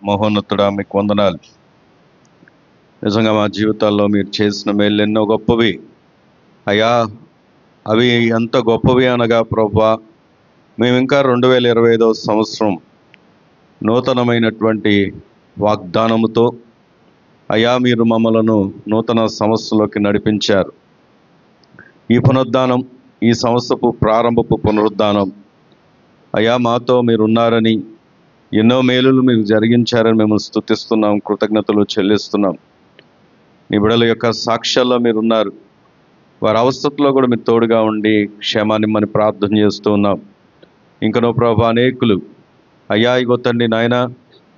మహోన్నతుడా, మీకు వందనాలు. నిజంగా మా జీవితాల్లో మీరు చేసిన మేలు ఎన్నో గొప్పవి అయ్యా. అవి ఎంత గొప్పవి అనగా ప్రభువా, మేము ఇంకా 2025వ సంవత్సరం నూతనమైనటువంటి వాగ్దానముతో అయ్యా మీరు మమ్మలను నూతన సంవత్సరంలోకి నడిపించారు. ఈ పునరుద్ధానం, ఈ సంవత్సరపు ప్రారంభపు పునరుద్ధానం అయ్యా మాతో మీరు ఉన్నారని, ఎన్నో మేలులు మీరు జరిగించారని మేము స్తుతిస్తున్నాం, కృతజ్ఞతలు చెల్లిస్తున్నాం. నీ బిడ్డల యొక్క సాక్ష్యాల్లో మీరు ఉన్నారు. వారి అవస్థలో కూడా మీరు తోడుగా ఉండి క్షేమాన్ని మనం ప్రార్థన చేస్తూ ఉన్నాం. ఇంకనో ప్రభు అనేకులు అయ్యా ఇగో తండ్రి నాయన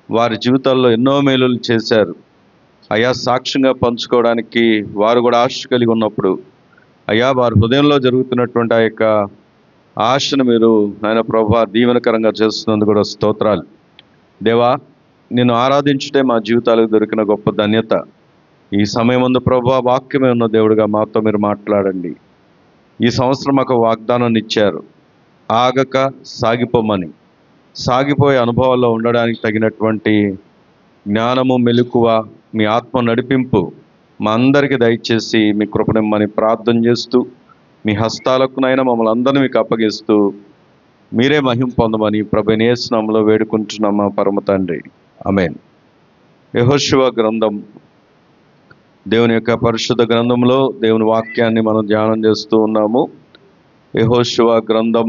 వారి జీవితాల్లో ఎన్నో మేలులు చేశారు అయ్యా. సాక్ష్యంగా పంచుకోవడానికి వారు కూడా ఆశ కలిగి ఉన్నప్పుడు అయ్యా వారి హృదయంలో జరుగుతున్నటువంటి ఆ యొక్క ఆశను మీరు నాయన ప్రభు దీవెనకరంగా చేస్తున్నందుకు కూడా స్తోత్రాలు. దేవా, నిన్ను ఆరాధించుటే మా జీవితాలకు దొరికిన గొప్ప ధన్యత. ఈ సమయం ముందు ప్రభు వాక్యమే ఉన్న దేవుడిగా మాతో మీరు మాట్లాడండి. ఈ సంవత్సరం మాకు వాగ్దానాన్ని ఇచ్చారు, ఆగక సాగిపోమని. సాగిపోయే అనుభవాల్లో ఉండడానికి తగినటువంటి జ్ఞానము, మెలకువ, మీ ఆత్మ నడిపింపు మా అందరికీ దయచేసి మీ కృపనిమ్మని ప్రార్థన చేస్తూ, మీ హస్తాలకునైనా మమ్మల్ని అందరినీ మీకు అప్పగిస్తూ మీరే మహిమ పొందమని ప్రభువైన యేసు నామములో వేడుకుంటున్నాం మా పరమ తండ్రి, ఆమేన్. యెహోషువ గ్రంథం, దేవుని యొక్క పరిశుద్ధ గ్రంథంలో దేవుని వాక్యాన్ని మనం ధ్యానం చేస్తూ ఉన్నాము. యెహోషువ గ్రంథం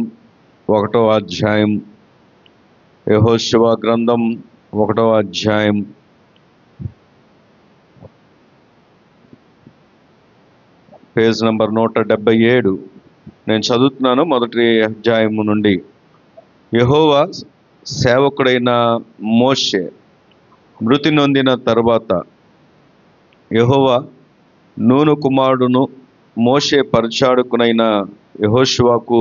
1వ అధ్యాయం. యెహోషువ గ్రంథం 1వ అధ్యాయం పేజ్ నంబర్ 177. నేను చదువుతున్నాను మొదటి అధ్యాయము నుండి. యెహోవా సేవకుడైన మోషే మృతి నొందిన తరువాత యెహోవా నూను కుమారుడును మోషే పరిచారకునైన యెహోషువకు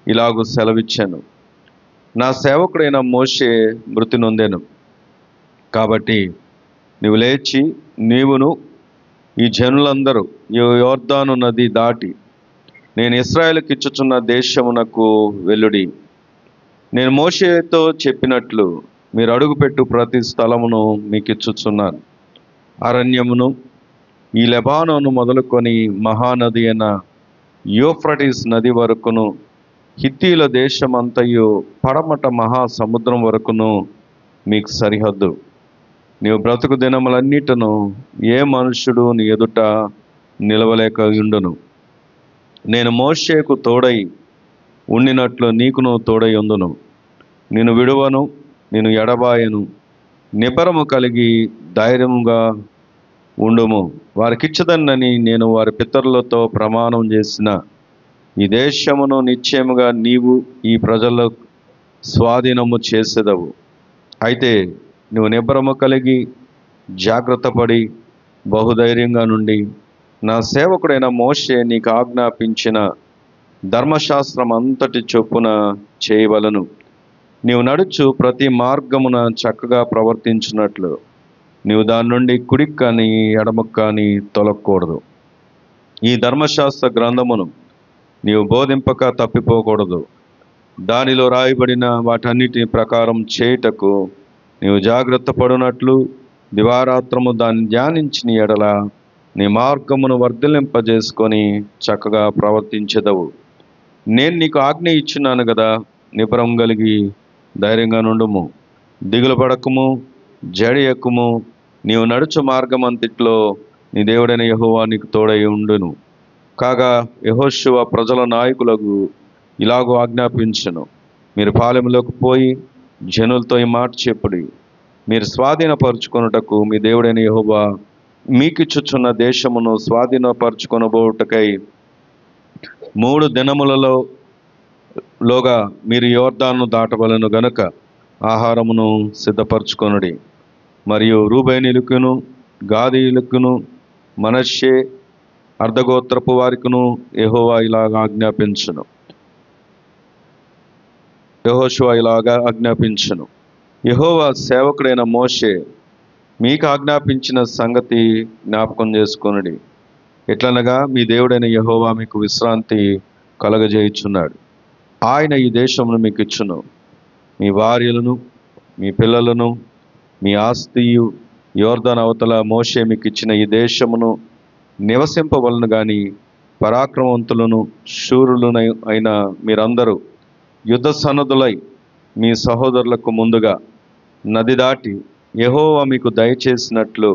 ఇలాగు సెలవిచ్చాను. నా సేవకుడైన మోషే మృతి నొందెను కాబట్టి నీవు లేచి నీవును ఈ జనులందరూ యోర్దాను నది దాటి నేను ఇశ్రాయేలుకి ఇచ్చుచున్న దేశమునకు వెళ్ళుడి. నేను మోషేతో చెప్పినట్లు మీరు అడుగుపెట్టు ప్రతి స్థలమును మీకు ఇచ్చుచున్నాను. అరణ్యమును, ఈ లెబానోను మొదలుకొని మహానది అయిన యూఫ్రటీస్ నది వరకును, హిత్తీల దేశమంతయు పడమట మహాసముద్రం వరకును మీకు సరిహద్దు. నీవు బ్రతుకు దినములన్నిటను ఏ మనుష్యుడు నీ ఎదుట నిలవలేక ఉండును. నేను మోషేకు తోడై ఉండినట్లు నీకును తోడై ఉందును. నేను విడువను, నేను ఎడబాయను. నిబరము కలిగి ధైర్యముగా ఉండుము. వారికిచ్చదన్నని నేను వారి పితరులతో ప్రమాణం చేసిన ఈ దేశమును నిశ్చయముగా నీవు ఈ ప్రజల స్వాధీనము చేసేదవు. అయితే నువ్వు నిబరము కలిగి జాగ్రత్త పడి బహుధైర్యంగా నుండి నా సేవకుడైన మోషే నీకు ఆజ్ఞాపించిన ధర్మశాస్త్రం అంతటి చొప్పున చేయవలను. నీవు నడుచు ప్రతి మార్గమున చక్కగా ప్రవర్తించినట్లు నీవు దాని నుండి కుడికి కానీ ఎడమకు కానీ తొలగకూడదు. ఈ ధర్మశాస్త్ర గ్రంథమును నీవు బోధింపక తప్పిపోకూడదు. దానిలో రాయబడిన వాటన్నిటి ప్రకారం చేయుటకు నీవు జాగ్రత్త పడినట్లు దివారాత్రము దాన్ని ధ్యానించిన ఎడల నీ మార్గమును వర్ధిలింపజేసుకొని చక్కగా ప్రవర్తించెదవు. నేను నీకు ఆజ్ఞ ఇచ్చినాను కదా, నిబరం కలిగి ధైర్యంగా నుండుము. దిగులు పడకము, జడియకుము. నీవు నడుచు మార్గం అంతట్లో నీ దేవుడైన యెహోవా నీకు తోడై ఉండును. కాగా యెహోషువ ప్రజల నాయకులకు ఇలాగూ ఆజ్ఞాపించును. మీరు పాలెంలోకి పోయి జనులతో ఈ మాట చెప్పుడి. మీరు స్వాధీనపరుచుకొనుటకు మీ దేవుడైన యెహోవా మీకిచ్చుచున్న దేశమును స్వాధీనపరుచుకొనబోటకై 3 దినములలోగా మీరు యోర్దాను దాటవలను గనుక ఆహారమును సిద్ధపరచుకొనుడి. మరియు రూబేనీయులకును, గాదీయులకును, మనష్షే అర్ధగోత్రపు వారికును యెహోవా ఇలాగా ఆజ్ఞాపించును. యెహోషువ ఇలాగా ఆజ్ఞాపించును. యెహోవా సేవకుడైన మోషే మీకు ఆజ్ఞాపించిన సంగతి జ్ఞాపకం చేసుకొనుడి. ఎట్లనగా మీ దేవుడైన యెహోవా మీకు విశ్రాంతి కలగజేయుచున్నాడు. ఆయన ఈ దేశమును మీకు ఇచ్చును. మీ భార్యలను, మీ పిల్లలను, మీ ఆస్తియు యోర్దాను అవతల మోషే మీకు ఇచ్చిన ఈ దేశమును నివసింపవలను గాని పరాక్రమవంతులను శూరులను అయిన మీరందరూ యుద్ధ సన్నద్ధులై మీ సహోదరులకు ముందుగా నది దాటి యెహోవా మీకు దయచేసినట్లు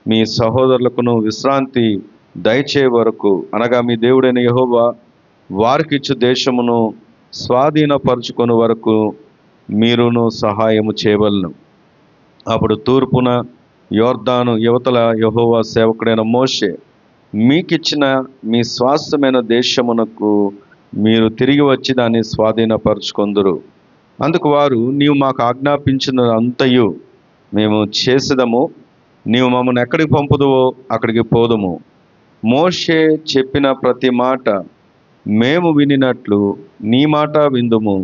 మీ సహోదరులకును విశ్రాంతి దయచే వరకు, అనగా మీ దేవుడైన యెహోవా వారికిచ్చు దేశమును స్వాధీనపరుచుకొని వరకు మీరును సహాయము చేయవలను. అప్పుడు తూర్పున యోర్దాను యువతల యెహోవా సేవకుడైన మోషే మీకిచ్చిన మీ స్వాస్థ్యమైన దేశమునకు మీరు తిరిగి వచ్చి దాన్ని స్వాధీనపరుచుకొందురు. అందుకు వారు, నీవు మాకు ఆజ్ఞాపించిన అంతయు మేము చేసేదము, నీవు మమ్మల్ని ఎక్కడికి పంపుదువో అక్కడికి పోదుము. మోషే చెప్పిన ప్రతి మాట మేము వినినట్లు నీ మాట విందుము.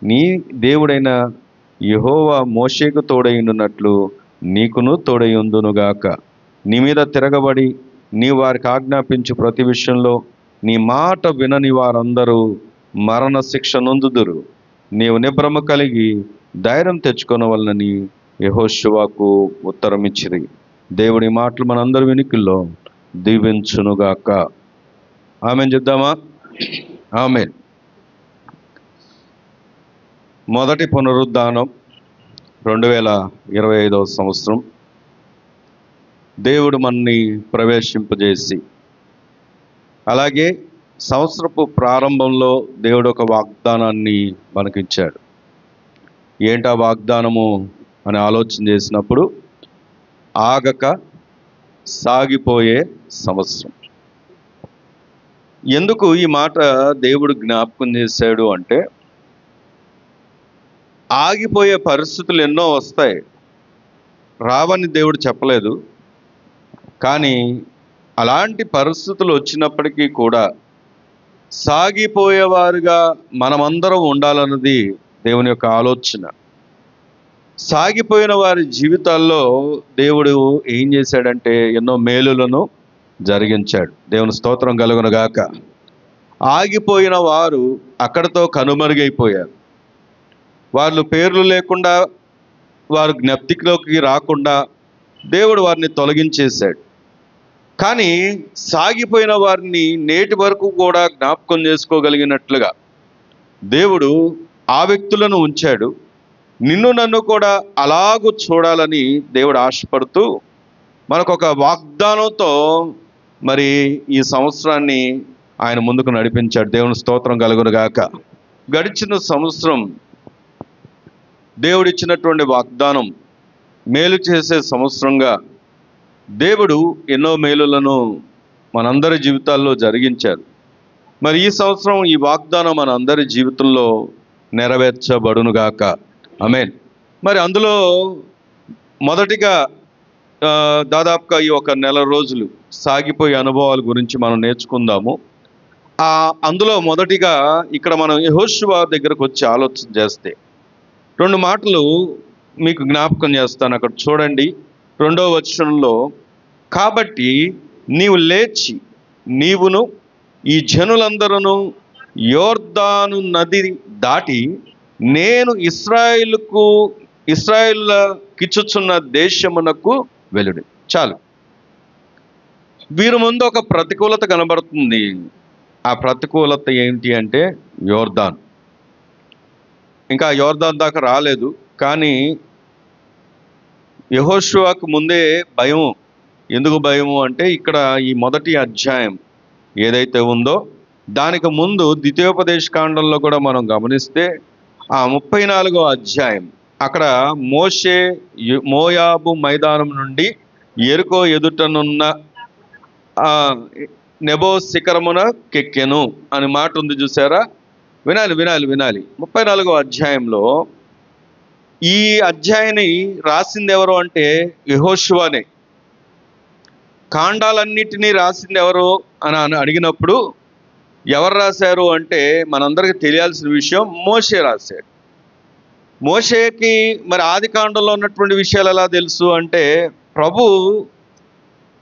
నీ దేవుడైన యెహోవా మోషేకు తోడైయున్నట్లు నీకును తోడైయుందునుగాక. నీ మీద తిరగబడి నీ వారికి ఆజ్ఞాపించు ప్రతి విషయంలో నీ మాట వినని వారందరూ మరణ శిక్ష నొందుదురు. నీవు నిబ్రమ కలిగి ధైర్యం తెచ్చుకొనవలనని యెహోషువకు ఉత్తరం ఇచ్చిరి. దేవుడి మాటలు మనందరి వినికిల్లో దీవించునుగాక. ఆమేన్ చెప్దామా? ఆమేన్. మొదటి పునరుద్ధానం 2025వ సంవత్సరం దేవుడు మనని ప్రవేశింపజేసి, అలాగే సంవత్సరపు ప్రారంభంలో దేవుడు ఒక వాగ్దానాన్ని మనకిచ్చాడు. ఏంటా వాగ్దానము అని ఆలోచన చేసినప్పుడు, ఆగక సాగిపోయే సంవత్సరం. ఎందుకు ఈ మాట దేవుడు జ్ఞాపకం చేశాడు అంటే, ఆగిపోయే పరిస్థితులు ఎన్నో వస్తాయి, రావని దేవుడు చెప్పలేదు. కానీ అలాంటి పరిస్థితులు వచ్చినప్పటికీ కూడా సాగిపోయేవారుగా మనమందరం ఉండాలన్నది దేవుని యొక్క ఆలోచన. సాగిపోయిన వారి జీవితాల్లో దేవుడు ఏం చేశాడంటే ఎన్నో మేలులను జరిగించాడు. దేవుని స్తోత్రం కలుగునుగాక. ఆగిపోయిన వారు అక్కడితో కనుమరుగైపోయారు. వాళ్ళు పేర్లు లేకుండా, వారు జ్ఞప్తిలోకి రాకుండా దేవుడు వారిని తొలగించేశాడు. కానీ సాగిపోయిన వారిని నేటి వరకు కూడా జ్ఞాపకం చేసుకోగలిగినట్లుగా దేవుడు ఆ వ్యక్తులను ఉంచాడు. నిన్ను నన్ను కూడా అలాగూ చూడాలని దేవుడు ఆశపడుతూ మనకొక వాగ్దానంతో మరి ఈ సంవత్సరాన్ని ఆయన ముందుకు నడిపించాడు. దేవుని స్తోత్రం కలుగునుగాక. గడిచిన సంవత్సరం దేవుడిచ్చినటువంటి వాగ్దానం మేలు చేసే సంవత్సరంగా దేవుడు ఎన్నో మేలులను మనందరి జీవితాల్లో జరిగించారు. మరి ఈ సంవత్సరం ఈ వాగ్దానం మన అందరి జీవితంలో నెరవేర్చబడునుగాక. ఆమేన్. మరి అందులో మొదటిగా దాదాపుగా ఈ ఒక నెల రోజులు సాగిపోయే అనుభవాల గురించి మనం నేర్చుకుందాము. అందులో మొదటిగా ఇక్కడ మనం యెహోషువ దగ్గరకు వచ్చి ఆలోచన చేస్తే 2 మాటలు మీకు జ్ఞాపకం చేస్తాను. అక్కడ చూడండి, 2వ వచనంలో, కాబట్టి నీవు లేచి నీవును ఈ జనులందరూ యోర్దాను నది దాటి నేను ఇశ్రాయేలుకిచ్చుచున్న దేశమునకు వెలుడి. చాలు. వీరి ముందు ఒక ప్రతికూలత కనబడుతుంది. ఆ ప్రతికూలత ఏంటి అంటే యోర్దాన్. ఇంకా యోర్దాన్ దాకా రాలేదు, కానీ యెహోషువకు ముందే భయం. ఎందుకు భయము అంటే, ఇక్కడ ఈ మొదటి అధ్యాయం ఏదైతే ఉందో దానికి ముందు ద్వితీయోపదేశ కాండంలో కూడా మనం గమనిస్తే ఆ 34వ అధ్యాయం, అక్కడ మోషే మోయాబు మైదానం నుండి యెరికో ఎదుటనున్న నెబో శిఖరమున కెక్కెను అని మాట ఉంది, చూసారా? వినాలి 34వ అధ్యాయంలో ఈ అధ్యాయాన్ని రాసింది ఎవరు అంటే యెహోషువనే. కాండాలన్నిటినీ రాసింది ఎవరు అని అడిగినప్పుడు ఎవరు రాశారు అంటే మనందరికీ తెలియాల్సిన విషయం, మోషే రాశాడు. మోషేకి మరి ఆది కాండంలో ఉన్నటువంటి విషయాలు ఎలా తెలుసు అంటే, ప్రభు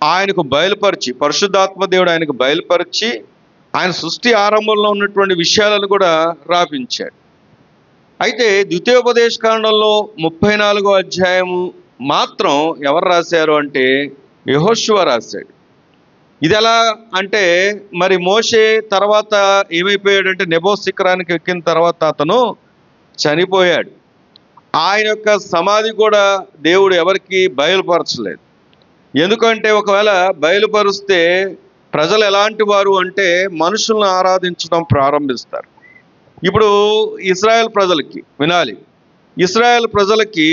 ఆయనకు బయలుపరిచి, పరిశుద్ధాత్మ దేవుడు ఆయనకు బయలుపరిచి ఆయన సృష్టి ఆరంభంలో ఉన్నటువంటి విషయాలను కూడా రాపించాడు. అయితే ద్వితీయోపదేశ కాండంలో 34వ అధ్యాయము మాత్రం ఎవరు రాశారు అంటే యెహోషువ రాశాడు. ఇది ఎలా అంటే మరి మోషే తర్వాత ఏమైపోయాడంటే నెబో శిఖరానికి ఎక్కిన తర్వాత అతను చనిపోయాడు. ఆయన యొక్క సమాధి కూడా దేవుడు ఎవరికి బయలుపరచలేదు. ఎందుకంటే ఒకవేళ బయలుపరిస్తే ప్రజలు ఎలాంటి వారు అంటే మనుషులను ఆరాధించడం ప్రారంభిస్తారు. ఇప్పుడు ఇశ్రాయేల్ ప్రజలకి వినాలి, ఇశ్రాయేల్ ప్రజలకి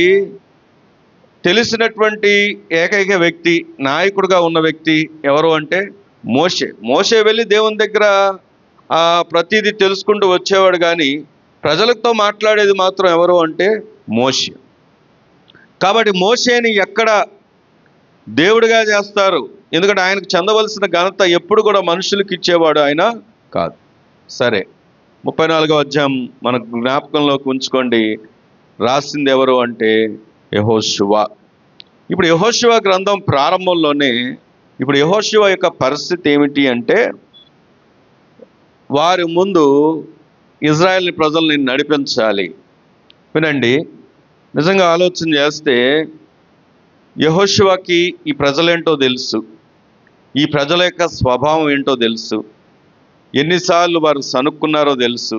తెలిసినటువంటి ఏకైక వ్యక్తి, నాయకుడిగా ఉన్న వ్యక్తి ఎవరు అంటే మోషే. మోషే వెళ్ళి దేవుని దగ్గర ప్రతిదీ తెలుసుకుంటూ వచ్చేవాడు, కానీ ప్రజలతో మాట్లాడేది మాత్రం ఎవరు అంటే మోషే. కాబట్టి మోషేని ఎక్కడ దేవుడిగా చేస్తారు? ఎందుకంటే ఆయనకు చెందవలసిన ఘనత ఎప్పుడు కూడా మనుషులకు ఇచ్చేవాడు ఆయన కాదు. సరే, 34వ అధ్యాయం మన జ్ఞాపకంలోకి ఉంచుకోండి. రాసింది ఎవరు అంటే యెహోషువ. ఇప్పుడు యెహోషువ గ్రంథం ప్రారంభంలోనే ఇప్పుడు యెహోషువ యొక్క పరిస్థితి ఏమిటి అంటే, వారి ముందు ఇజ్రాయెల్ ప్రజల్ని నడిపించాలి. వినండి, నిజంగా ఆలోచన చేస్తే యెహోషువకి ఈ ప్రజలేంటో తెలుసు, ఈ ప్రజల యొక్క స్వభావం ఏంటో తెలుసు, ఎన్నిసార్లు వారు సనుక్కున్నారో తెలుసు.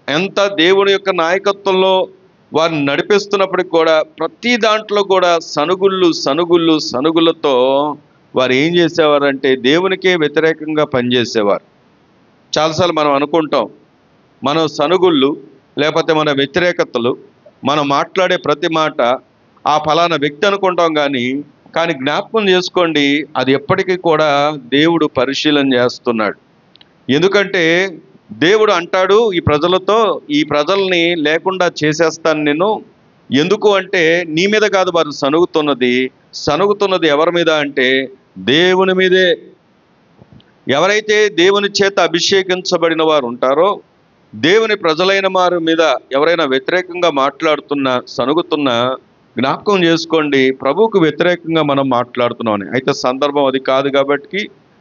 ఎంత దేవుని యొక్క నాయకత్వంలో వారిని నడిపిస్తున్నప్పటికి కూడా ప్రతి దాంట్లో కూడా సనుగులతో వారు ఏం చేసేవారంటే దేవునికే వ్యతిరేకంగా పనిచేసేవారు. చాలాసార్లు మనం అనుకుంటాం, మన సనుగుళ్ళు లేకపోతే మన వ్యతిరేకతలు, మనం మాట్లాడే ప్రతి మాట ఆ ఫలానా వ్యక్తి అనుకుంటాం, కానీ జ్ఞాపకం చేసుకోండి, అది ఎప్పటికీ కూడా దేవుడు పరిశీలన చేస్తున్నాడు. ఎందుకంటే దేవుడు అంటాడు ఈ ప్రజలతో, ఈ ప్రజల్ని లేకుండా చేసేస్తాను నేను. ఎందుకు అంటే నీ మీద కాదు వారు సనుగుతున్నది ఎవరి మీద అంటే దేవుని మీదే. ఎవరైతే దేవుని చేత అభిషేకించబడిన వారు ఉంటారో, దేవుని ప్రజలైన వారి మీద ఎవరైనా వ్యతిరేకంగా సనుగుతున్నా జ్ఞాపకం చేసుకోండి, ప్రభువుకు వ్యతిరేకంగా మనం మాట్లాడుతున్నామని. అయితే సందర్భం అది కాదు కాబట్టి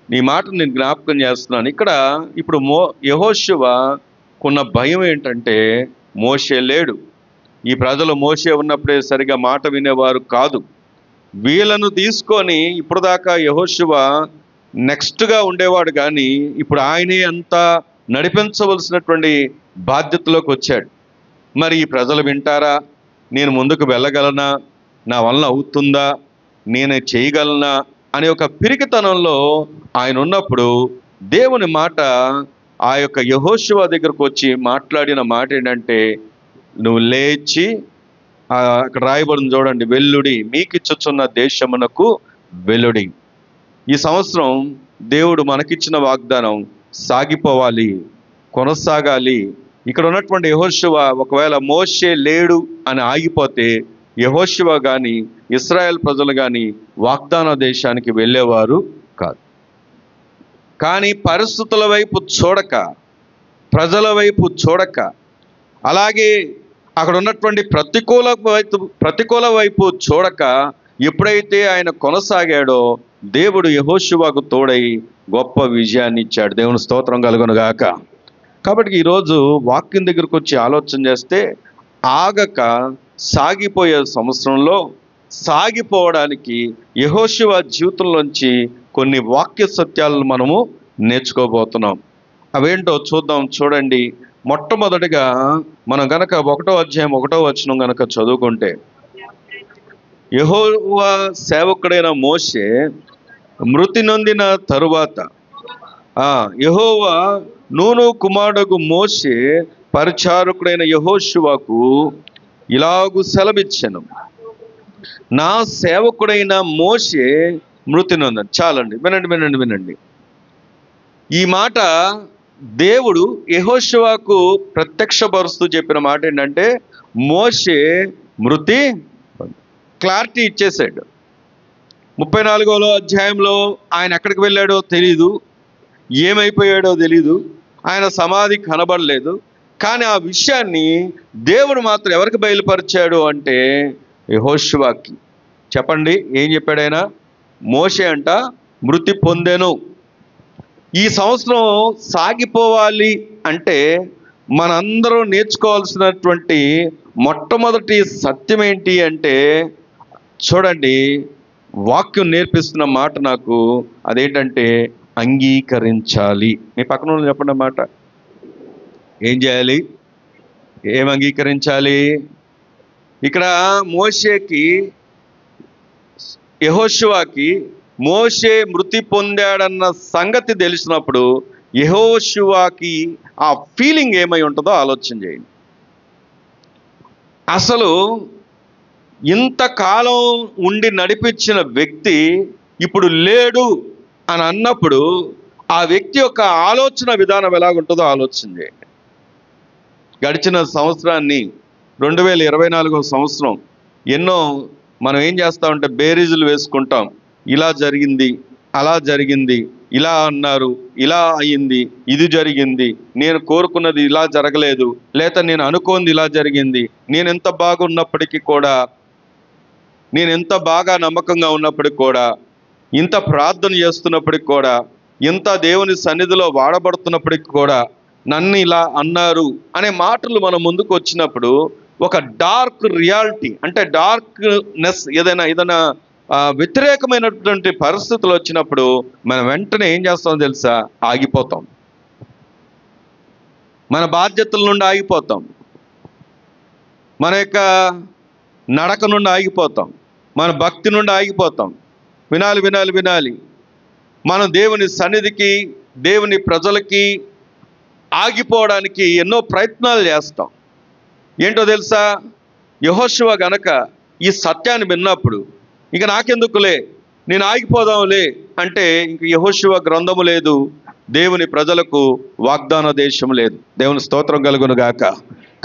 నీ మాటను నేను జ్ఞాపకం చేస్తున్నాను. ఇప్పుడు యెహోషువకున్న భయం ఏంటంటే మోషే లేడు. ఈ ప్రజలు మోషే ఉన్నప్పుడే సరిగా మాట వినేవారు కాదు. వీళ్ళను తీసుకొని ఇప్పుడు దాకా యెహోషువ నెక్స్ట్గా ఉండేవాడు, కానీ ఇప్పుడు ఆయనే అంతా నడిపించవలసినటువంటి బాధ్యతలోకి వచ్చాడు. మరి ఈ ప్రజలు వింటారా? నేను ముందుకు వెళ్ళగలనా? నా వలన అవుతుందా? నేనే చేయగలనా అనే ఒక పిరికితనంలో ఆయన ఉన్నప్పుడు దేవుని మాట ఆ యొక్క యెహోషువ దగ్గరకు వచ్చి మాట్లాడిన మాట ఏంటంటే, నువ్వు లేచి అక్కడ రాయబడిన చూడండి, వెల్లుడి, మీకిచ్చుచున్న దేశమునకు వెల్లుడి. ఈ సంవత్సరం దేవుడు మనకిచ్చిన వాగ్దానం సాగిపోవాలి, కొనసాగాలి. ఇక్కడ ఉన్నటువంటి యెహోషువ ఒకవేళ మోషే లేడు అని ఆగిపోతే యెహోషువ కానీ ఇశ్రాయేల్ ప్రజలు కానీ వాగ్దాన దేశానికి వెళ్ళేవారు కాదు. కానీ పరిస్థితుల వైపు చూడక, ప్రజల వైపు చూడక, అలాగే అక్కడ ఉన్నటువంటి ప్రతికూల వైపు చూడక ఎప్పుడైతే ఆయన కొనసాగాడో దేవుడు యెహోషువకు తోడై గొప్ప విజయాన్ని ఇచ్చాడు. దేవుని స్తోత్రం కలుగును గాక. కాబట్టి ఈరోజు వాక్యం దగ్గరకు వచ్చి ఆలోచన చేస్తే, ఆగక సాగిపోయే సంవత్సరంలో సాగిపోవడానికి యెహోషువ జీవితంలోంచి కొన్ని వాక్య సత్యాలను మనము నేర్చుకోబోతున్నాం. అవేంటో చూద్దాం. చూడండి, మొట్టమొదటిగా మనం గనక 1వ అధ్యాయం 1వ వచనం గనక చదువుకుంటే, యెహోవా సేవకుడైన మోషే మృతి నొందిన తరువాత యెహోవా నూను కుమారుడు మోషే పరిచారకుడైన యెహోషువకు ఇలాగు సెలవిచ్చెను, నా సేవకుడైన మోషే మృతి నొందను. చాలండి, వినండి. ఈ మాట దేవుడు యెహోషువకు ప్రత్యక్షపరుస్తూ చెప్పిన మాట ఏంటంటే, మోషే మృతి క్లారిటీ ఇచ్చేసాడు. 34వ అధ్యాయంలో ఆయన ఎక్కడికి వెళ్ళాడో తెలీదు, ఏమైపోయాడో తెలీదు, ఆయన సమాధి కనబడలేదు. కానీ ఆ విషయాన్ని దేవుడు మాత్రం ఎవరికి బయలుపరిచాడు అంటే యెహోషువకి. చెప్పండి, ఏం చెప్పాడు ఆయన? మోషే అంట మృతి పొందెను. ఈ సంవత్సరం సాగిపోవాలి అంటే మనందరం నేర్చుకోవాల్సినటువంటి మొట్టమొదటి సత్యం ఏంటి అంటే, చూడండి, వాక్యం నేర్పిస్తున్న మాట నాకు అదేంటంటే అంగీకరించాలి. మీ పక్కన వాళ్ళు చెప్పండి అన్నమాట. ఏం చేయాలి? ఏం అంగీకరించాలి? ఇక్కడ మోషేకి, యెహోషువకి మోషే మృతి పొందాడన్న సంగతి తెలిసినప్పుడు యెహోషువకి ఆ ఫీలింగ్ ఏమై ఉంటుందో ఆలోచన చేయండి. అసలు ఇంతకాలం ఉండి నడిపించిన వ్యక్తి ఇప్పుడు లేడు అని అన్నప్పుడు ఆ వ్యక్తి యొక్క ఆలోచన విధానం ఎలాగుంటుందో ఆలోచన చేయండి. గడిచిన సంవత్సరాన్ని 2024 సంవత్సరం ఎన్నో మనం ఏం చేస్తామంటే బేరీజులు వేసుకుంటాం. ఇలా జరిగింది, అలా జరిగింది, ఇలా అన్నారు, ఇలా అయ్యింది, ఇది జరిగింది, నేను కోరుకున్నది ఇలా జరగలేదు, లేక నేను అనుకోంది ఇలా జరిగింది, నేను ఎంత బాగున్నప్పటికీ కూడా, నేను ఎంత బాగా నమ్మకంగా ఉన్నప్పటికి కూడా, ఇంత ప్రార్థన చేస్తున్నప్పటికి కూడా, ఇంత దేవుని సన్నిధిలో వాడబడుతున్నప్పటికి కూడా నన్ను ఇలా అన్నారు అనే మాటలు మన ముందుకు వచ్చినప్పుడు ఒక డార్క్ రియాలిటీ, అంటే డార్క్నెస్, ఏదైనా వ్యతిరేకమైనటువంటి పరిస్థితులు వచ్చినప్పుడు మనం వెంటనే ఏం చేస్తామో తెలుసా? ఆగిపోతాం. మన బాధ్యతల నుండి ఆగిపోతాం, మన యొక్క నడక నుండి ఆగిపోతాం, మన భక్తి నుండి ఆగిపోతాం. వినాలి వినాలి వినాలి. మనం దేవుని సన్నిధికి, దేవుని ప్రజలకి ఆగిపోవడానికి ఎన్నో ప్రయత్నాలు చేస్తాం. ఏంటో తెలుసా? యెహోషువ గనక ఈ సత్యాన్ని విన్నప్పుడు ఇక నాకెందుకులే, నేను ఆగిపోదాంలే అంటే ఇంక యెహోషువ గ్రంథము లేదు, దేవుని ప్రజలకు వాగ్దాన దేశం లేదు. దేవుని స్తోత్రం కలుగును గాక.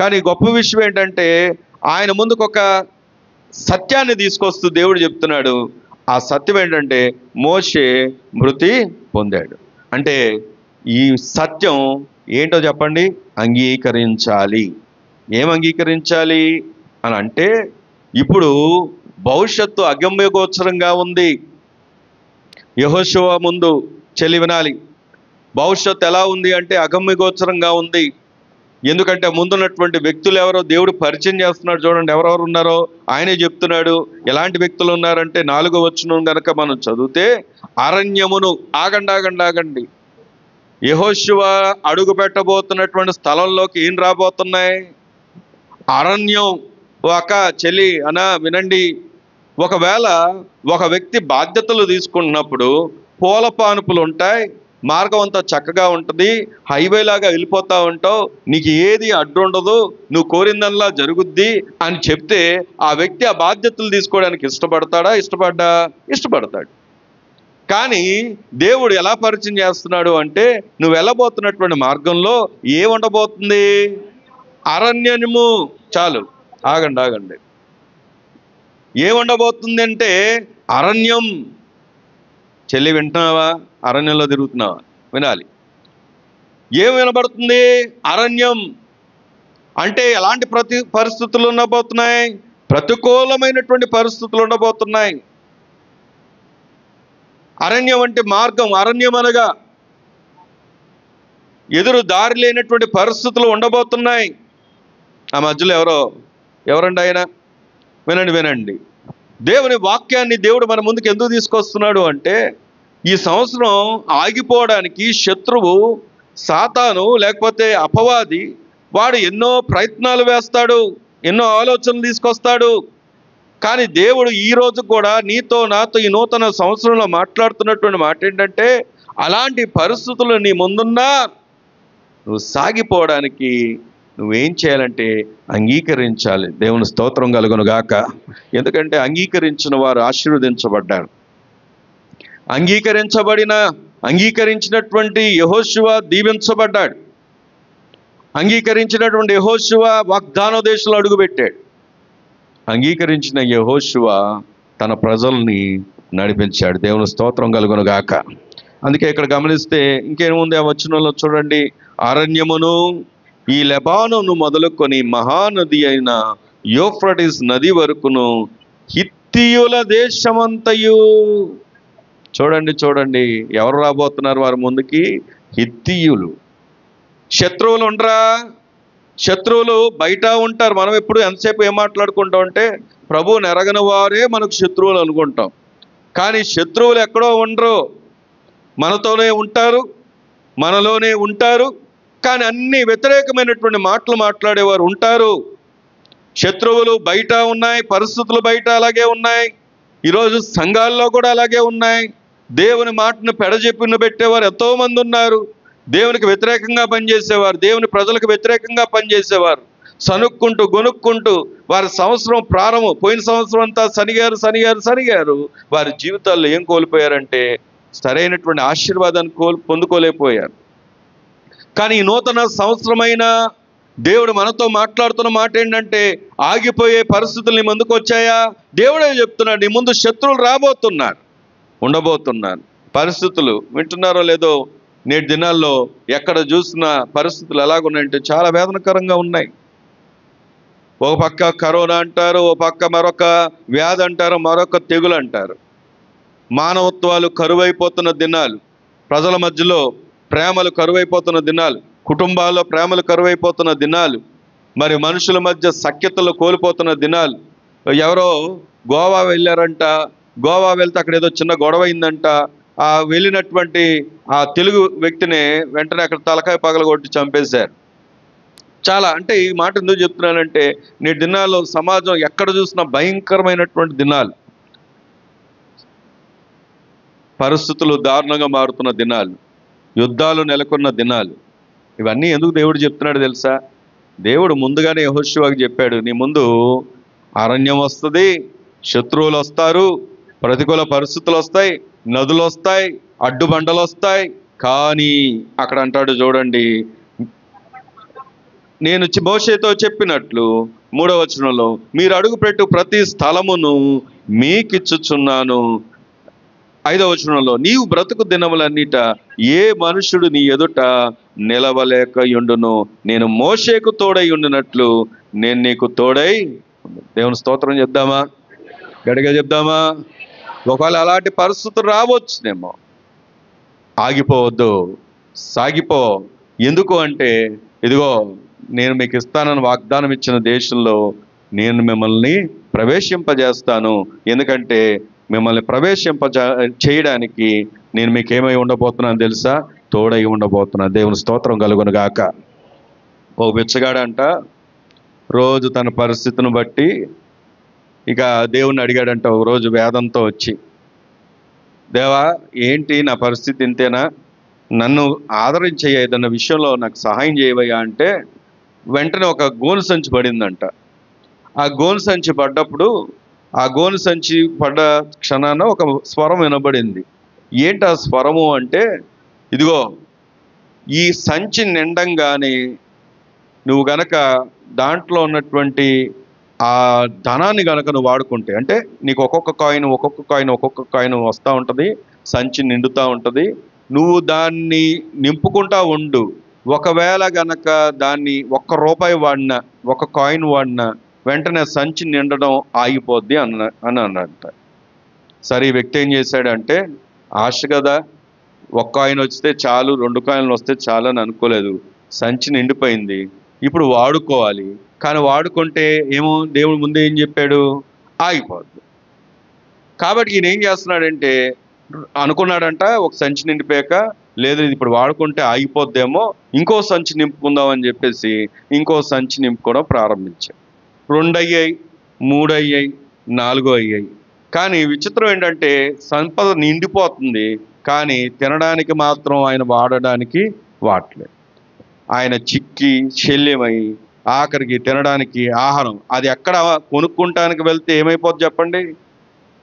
కానీ గొప్ప విషయం ఏంటంటే ఆయన ముందుకు ఒక సత్యాన్ని తీసుకొస్తూ దేవుడు చెప్తున్నాడు. ఆ సత్యం ఏంటంటే మోషే మృతి పొందాడు. అంటే ఈ సత్యం ఏంటో చెప్పండి? అంగీకరించాలి. ఏం అంగీకరించాలి అని అంటే, ఇప్పుడు భవిష్యత్తు అగమ్యగోచరంగా ఉంది. యెహోషువ ముందు చెల్లి వినాలి, భవిష్యత్తు ఎలా ఉంది అంటే అగమ్యగోచరంగా ఉంది. ఎందుకంటే ముందున్నటువంటి వ్యక్తులు ఎవరో దేవుడు పరిచయం చేస్తున్నాడు. చూడండి ఎవరెవరు ఉన్నారో ఆయనే చెప్తున్నాడు. ఎలాంటి వ్యక్తులు ఉన్నారంటే 4వ వచనం కనుక మనం చదివితే, అరణ్యమును, ఆగండి, యెహోషువ అడుగు పెట్టబోతున్నటువంటి స్థలంలోకి ఏం రాబోతున్నాయి? అరణ్యం. ఒక చెల్లి అనా వినండి, ఒకవేళ ఒక వ్యక్తి బాధ్యతలు తీసుకున్నప్పుడు పూల పానుపులు ఉంటాయి, మార్గం అంతా చక్కగా ఉంటుంది, హైవే లాగా వెళ్ళిపోతా ఉంటావు, నీకు ఏది అడ్డు ఉండదు, నువ్వు కోరిందల్లా జరుగుద్ది అని చెప్తే ఆ వ్యక్తి ఆ బాధ్యతలు తీసుకోవడానికి ఇష్టపడతాడు. కానీ దేవుడు ఎలా పరిచయం చేస్తున్నాడు అంటే, నువ్వు వెళ్ళబోతున్నటువంటి మార్గంలో ఏముండబోతుంది? అరణ్యము. చాలు, ఆగండి. ఏముండబోతుంది అంటే అరణ్యం. చెల్లి వింటున్నావా? అరణ్యంలో తిరుగుతున్నావా? వినాలి. ఏం వినబడుతుంది? అరణ్యం. అంటే ఎలాంటి పరిస్థితులు ఉండబోతున్నాయి? ప్రతికూలమైనటువంటి పరిస్థితులు ఉండబోతున్నాయి. అరణ్యం అంటే మార్గం. అరణ్యం అనగా ఎదురు దారి లేనటువంటి పరిస్థితులు ఉండబోతున్నాయి. ఆ మధ్యలో ఎవరండి ఆయన? వినండి. దేవుని వాక్యాన్ని దేవుడు మన ముందుకు ఎందుకు తీసుకొస్తున్నాడు అంటే, ఈ సంవత్సరం ఆగిపోవడానికి శత్రువు, సాతాను లేకపోతే అపవాది, వాడు ఎన్నో ప్రయత్నాలు వేస్తాడు, ఎన్నో ఆలోచనలు తీసుకొస్తాడు. కానీ దేవుడు ఈరోజు కూడా నీతో నాతో ఈ నూతన సంవత్సరంలో మాట్లాడుతున్నటువంటి మాట ఏంటంటే, అలాంటి పరిస్థితులు నీ ముందున్నా నువ్వు సాగిపోవడానికి నువ్వేం చేయాలంటే అంగీకరించాలి. దేవుని స్తోత్రం కలుగును గాక. ఎందుకంటే అంగీకరించిన వారు ఆశీర్వదించబడ్డారు. అంగీకరించినటువంటి యెహోషువ దీవించబడ్డాడు. అంగీకరించినటువంటి యెహోషువ వాగ్దాన దేశంలో అడుగుపెట్టాడు. అంగీకరించిన యెహోషువ తన ప్రజల్ని నడిపించాడు. దేవుని స్తోత్రం కలుగును గాక. అందుకే ఇక్కడ గమనిస్తే ఇంకేముంది ఆ వచనంలో చూడండి, అరణ్యమును, ఈ లెబానోను మొదలుకొని మహానది అయిన యూఫ్రటీస్ నది వరకును, హిత్తీయుల దేశమంతయు. చూడండి ఎవరు రాబోతున్నారు వారి ముందుకి? హిత్తీయులు. శత్రువులు ఉండరా? శత్రువులు బయట ఉంటారు. మనం ఎప్పుడు ఎంతసేపు ఏం మాట్లాడుకుంటాం అంటే ప్రభువుని ఎరగని వారే మనకు శత్రువులు అనుకుంటాం. కానీ శత్రువులు ఎక్కడో ఉండరు, మనతోనే ఉంటారు, మనలోనే ఉంటారు. కానీ అన్ని వ్యతిరేకమైనటువంటి మాటలు మాట్లాడేవారు ఉంటారు. శత్రువులు బయట ఉన్నాయి, పరిస్థితులు బయట అలాగే ఉన్నాయి, ఈరోజు సంఘాల్లో కూడా అలాగే ఉన్నాయి. దేవుని మాటను పెడజెప్పిన పెట్టేవారు ఎంతోమంది ఉన్నారు. దేవునికి వ్యతిరేకంగా పనిచేసేవారు, దేవుని ప్రజలకు వ్యతిరేకంగా పనిచేసేవారు. సనుక్కుంటూ గొనుక్కుంటూ వారి సంవత్సరం ప్రారంభం, పోయిన సంవత్సరం అంతా సనిగారు. వారి జీవితాల్లో ఏం కోల్పోయారంటే సరైనటువంటి ఆశీర్వాదాన్ని పొందుకోలేకపోయారు. కానీ ఈ నూతన సంవత్సరమైన దేవుడు మనతో మాట్లాడుతున్న మాట ఏంటంటే ఆగిపోయే పరిస్థితులు నీ ముందుకు వచ్చాయా? దేవుడే చెప్తున్నాడు, నీ ముందు శత్రువులు ఉండబోతున్నారు. పరిస్థితులు వింటున్నారో లేదో, నేటి దినాల్లో ఎక్కడ చూసిన పరిస్థితులు ఎలాగున్నాయంటే చాలా వేదనకరంగా ఉన్నాయి. ఒక పక్క కరోనా అంటారు, ఒక పక్క మరొక వ్యాధి అంటారు, మరొక తెగులు అంటారు. మానవత్వాలు కరువైపోతున్న దినాలు, ప్రజల మధ్యలో ప్రేమలు కరువైపోతున్న దినాలు, కుటుంబాల్లో ప్రేమలు కరువైపోతున్న దినాలు, మరి మనుషుల మధ్య సఖ్యతలు కోల్పోతున్న దినాలు. ఎవరో గోవా వెళ్ళారంట, గోవా వెళ్తే అక్కడ ఏదో చిన్న గొడవ అయిందంట. ఆ వెళ్ళినటువంటి ఆ తెలుగు వ్యక్తిని వెంటనే అక్కడ తలకాయ పగలగొట్టి చంపేశారు. చాలా అంటే ఈ మాట ఎందుకు చెప్తున్నానంటే నేటి దినాల్లో సమాజం ఎక్కడ చూసినా భయంకరమైనటువంటి దినాలు, పరిస్థితులు దారుణంగా మారుతున్న దినాలు, యుద్ధాలు నెలకొన్న దినాలు. ఇవన్నీ ఎందుకు దేవుడు చెప్తున్నాడు తెలుసా? దేవుడు ముందుగానే యెహోషువకు చెప్పాడు, నీ ముందు అరణ్యం వస్తుంది, శత్రువులు వస్తారు, ప్రతికూల పరిస్థితులు వస్తాయి, నదులు వస్తాయి, అడ్డుబండలు వస్తాయి. కానీ అక్కడ అంటాడు చూడండి, నేను మోషేతో చెప్పినట్లు 3వ వచనంలో, మీరు అడుగుపెట్టు ప్రతి స్థలమును మీకిచ్చుచున్నాను. 5వ వచనంలో, నీవు బ్రతుకు దినములన్నిట ఏ మనుషుడు నీ ఎదుట నిలవలేకయుండును, నేను మోషేకు తోడై ఉండినట్లు నేను నీకు తోడై. దేవుని స్తోత్రం చెప్దామా? గట్టిగా చెప్దామా? ఒకవేళ అలాంటి పరిస్థితులు రావచ్చునేమో, ఆగిపోవద్దు, సాగిపో. ఎందుకు అంటే ఇదిగో నేను మీకు ఇస్తానని వాగ్దానం ఇచ్చిన దేశంలో నేను మిమ్మల్ని ప్రవేశింపజేస్తాను. ఎందుకంటే మిమ్మల్ని చేయడానికి నేను మీకు ఏమై ఉండబోతున్నాను తెలుసా? తోడై ఉండబోతున్నాను. దేవుని స్తోత్రం కలుగును గాక. ఓ బిచ్చగాడంట రోజు తన పరిస్థితిని బట్టి ఇక దేవుణ్ణి అడిగాడంట. ఒక రోజు వేదంతో వచ్చి, దేవా ఏంటి నా పరిస్థితి ఇంతేనా, నన్ను ఆదరించేయ, ఏదన్న విషయంలో నాకు సహాయం చేయవయ్యా అంటే వెంటనే ఒక గోను సంచి పడిందంట. ఆ గోను సంచి పడ్డప్పుడు ఆ గోను సంచి పడ్డ క్షణాన ఒక స్వరం వినబడింది. ఏంటి ఆ స్వరము అంటే, ఇదిగో ఈ సంచి నిండంగానే నువ్వు గనక దాంట్లో ఉన్నటువంటి ఆ ధనాన్ని గనక నువ్వు వాడుకుంటే, అంటే నీకు ఒక్కొక్క కాయిన్ వస్తూ ఉంటుంది, సంచి నిండుతూ ఉంటుంది, నువ్వు దాన్ని నింపుకుంటా ఉండు. ఒకవేళ గనక దాన్ని ₹1 వాడినా, ఒక కాయిన్ వాడినా వెంటనే సంచి నిండడం ఆగిపోద్ది అని అన్నట్ట. సరే ఈ వ్యక్తి ఏం చేశాడంటే, ఆశ కదా, 1 కాయిన్ వస్తే చాలు, 2 కాయిన్లు వస్తే చాలు అని అనుకోలేదు. సంచి నిండిపోయింది, ఇప్పుడు వాడుకోవాలి. కానీ వాడుకుంటే ఏమో దేవుడు ముందే ఏం చెప్పాడు? ఆగిపోద్ది. కాబట్టి ఈయన ఏం చేస్తున్నాడంటే అనుకున్నాడంట, ఒక సంచి నిండిపోయాక లేదు ఇది ఇప్పుడు వాడుకుంటే ఆగిపోద్దేమో, ఇంకో సంచి నింపుకుందాం అని చెప్పేసి ఇంకో సంచి నింపుకోవడం ప్రారంభించాడు. 2 అయ్యాయి, 3 అయ్యాయి, 4 అయ్యాయి. కానీ విచిత్రం ఏంటంటే సంపద నిండిపోతుంది, కానీ తినడానికి మాత్రం ఆయన వాడడానికి వాడలేదు. ఆయన చిక్కి శల్యమై ఆఖరికి తినడానికి ఆహారం అది ఎక్కడ కొనుక్కుంటానికి వెళ్తే ఏమైపోద్ది చెప్పండి?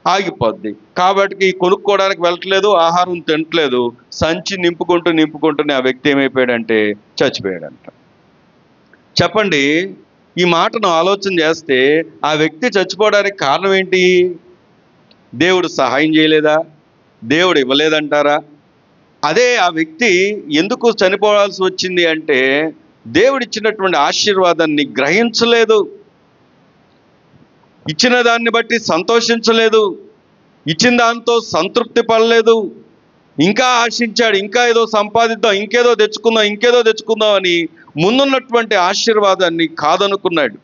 ఆగిపోద్ది. కాబట్టి కొనుక్కోవడానికి వెళ్ళట్లేదు, ఆహారం తినట్లేదు, సంచి నింపుకుంటూనే ఆ వ్యక్తి ఏమైపోయాడంటే చచ్చిపోయాడంట. చెప్పండి, ఈ మాటను ఆలోచన చేస్తే ఆ వ్యక్తి చచ్చిపోవడానికి కారణం ఏంటి? దేవుడు సహాయం చేయలేదా? దేవుడు ఇవ్వలేదంటారా? అదే ఆ వ్యక్తి ఎందుకు చనిపోవాల్సి వచ్చింది అంటే దేవుడిచ్చినటువంటి ఆశీర్వాదాన్ని గ్రహించలేదు, ఇచ్చిన దాన్ని బట్టి సంతోషించలేదు, ఇచ్చిన దాంతో సంతృప్తి పడలేదు, ఇంకా ఆశించాడు, ఇంకా ఏదో సంపాదిద్దాం, ఇంకేదో తెచ్చుకుందాం అని ముందున్నటువంటి ఆశీర్వాదాన్ని కాదనుకున్నాడు.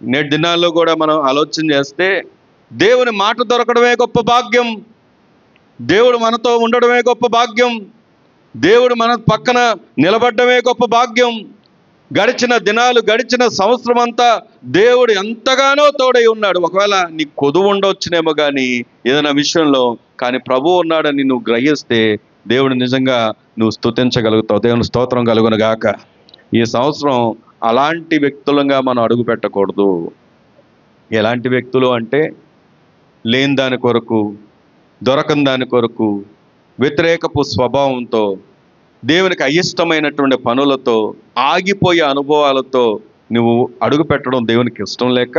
నేటి దినాల్లో కూడా మనం ఆలోచన చేస్తే దేవుని మాట దొరకడమే గొప్ప భాగ్యం, దేవుడు మనతో ఉండడమే గొప్ప భాగ్యం, దేవుడు మన పక్కన నిలబడ్డమే గొప్ప భాగ్యం. గడిచిన దినాలు, గడిచిన సంవత్సరం అంతా దేవుడు ఎంతగానో తోడై ఉన్నాడు. ఒకవేళ నీ కొదువు ఉండవచ్చునేమో కానీ ఏదైనా విషయంలో, కానీ ప్రభువు ఉన్నాడని నువ్వు గ్రహిస్తే దేవుడు నిజంగా నువ్వు స్తుతించగలుగుతావు. దేవుని స్తోత్రం కలుగును గాక. ఈ సంవత్సరం అలాంటి వ్యక్తులంగా మనం అడుగు పెట్టకూడదు. ఎలాంటి వ్యక్తులు అంటే, లేని దాని కొరకు, దొరకని దాని కొరకు, వ్యతిరేకపు స్వభావంతో, దేవునికి అయిష్టమైనటువంటి పనులతో, ఆగిపోయే అనుభవాలతో నువ్వు అడుగు పెట్టడం దేవునికి ఇష్టం లేక,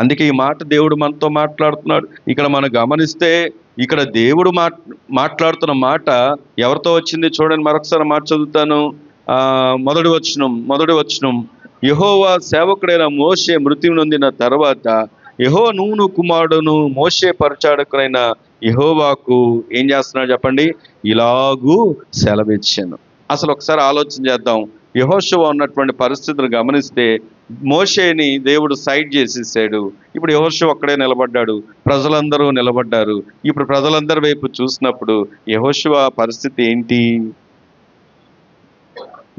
అందుకే ఈ మాట దేవుడు మనతో మాట్లాడుతున్నాడు. ఇక్కడ మనం గమనిస్తే ఇక్కడ దేవుడు మాట్లాడుతున్న మాట ఎవరితో వచ్చింది చూడండి. మరొకసారి మాట చదువుతాను. మొదటి వచనం యెహోవా సేవకుడైన మోషే మృతి నొందిన తర్వాత నూను కుమారుడును మోషే పరిచారకుడైన యెహోవాకు ఏం చేస్తున్నాడు చెప్పండి? ఇలాగూ సెలవిచ్చాను. అసలు ఒకసారి ఆలోచన చేద్దాం. యెహోషువ ఉన్నటువంటి పరిస్థితులు గమనిస్తే మోషేని దేవుడు సైడ్ చేసేసాడు. ఇప్పుడు యెహోషువ ఒక్కడే నిలబడ్డాడు, ప్రజలందరూ నిలబడ్డారు. ఇప్పుడు ప్రజలందరి వైపు చూసినప్పుడు యెహోషువ పరిస్థితి ఏంటి?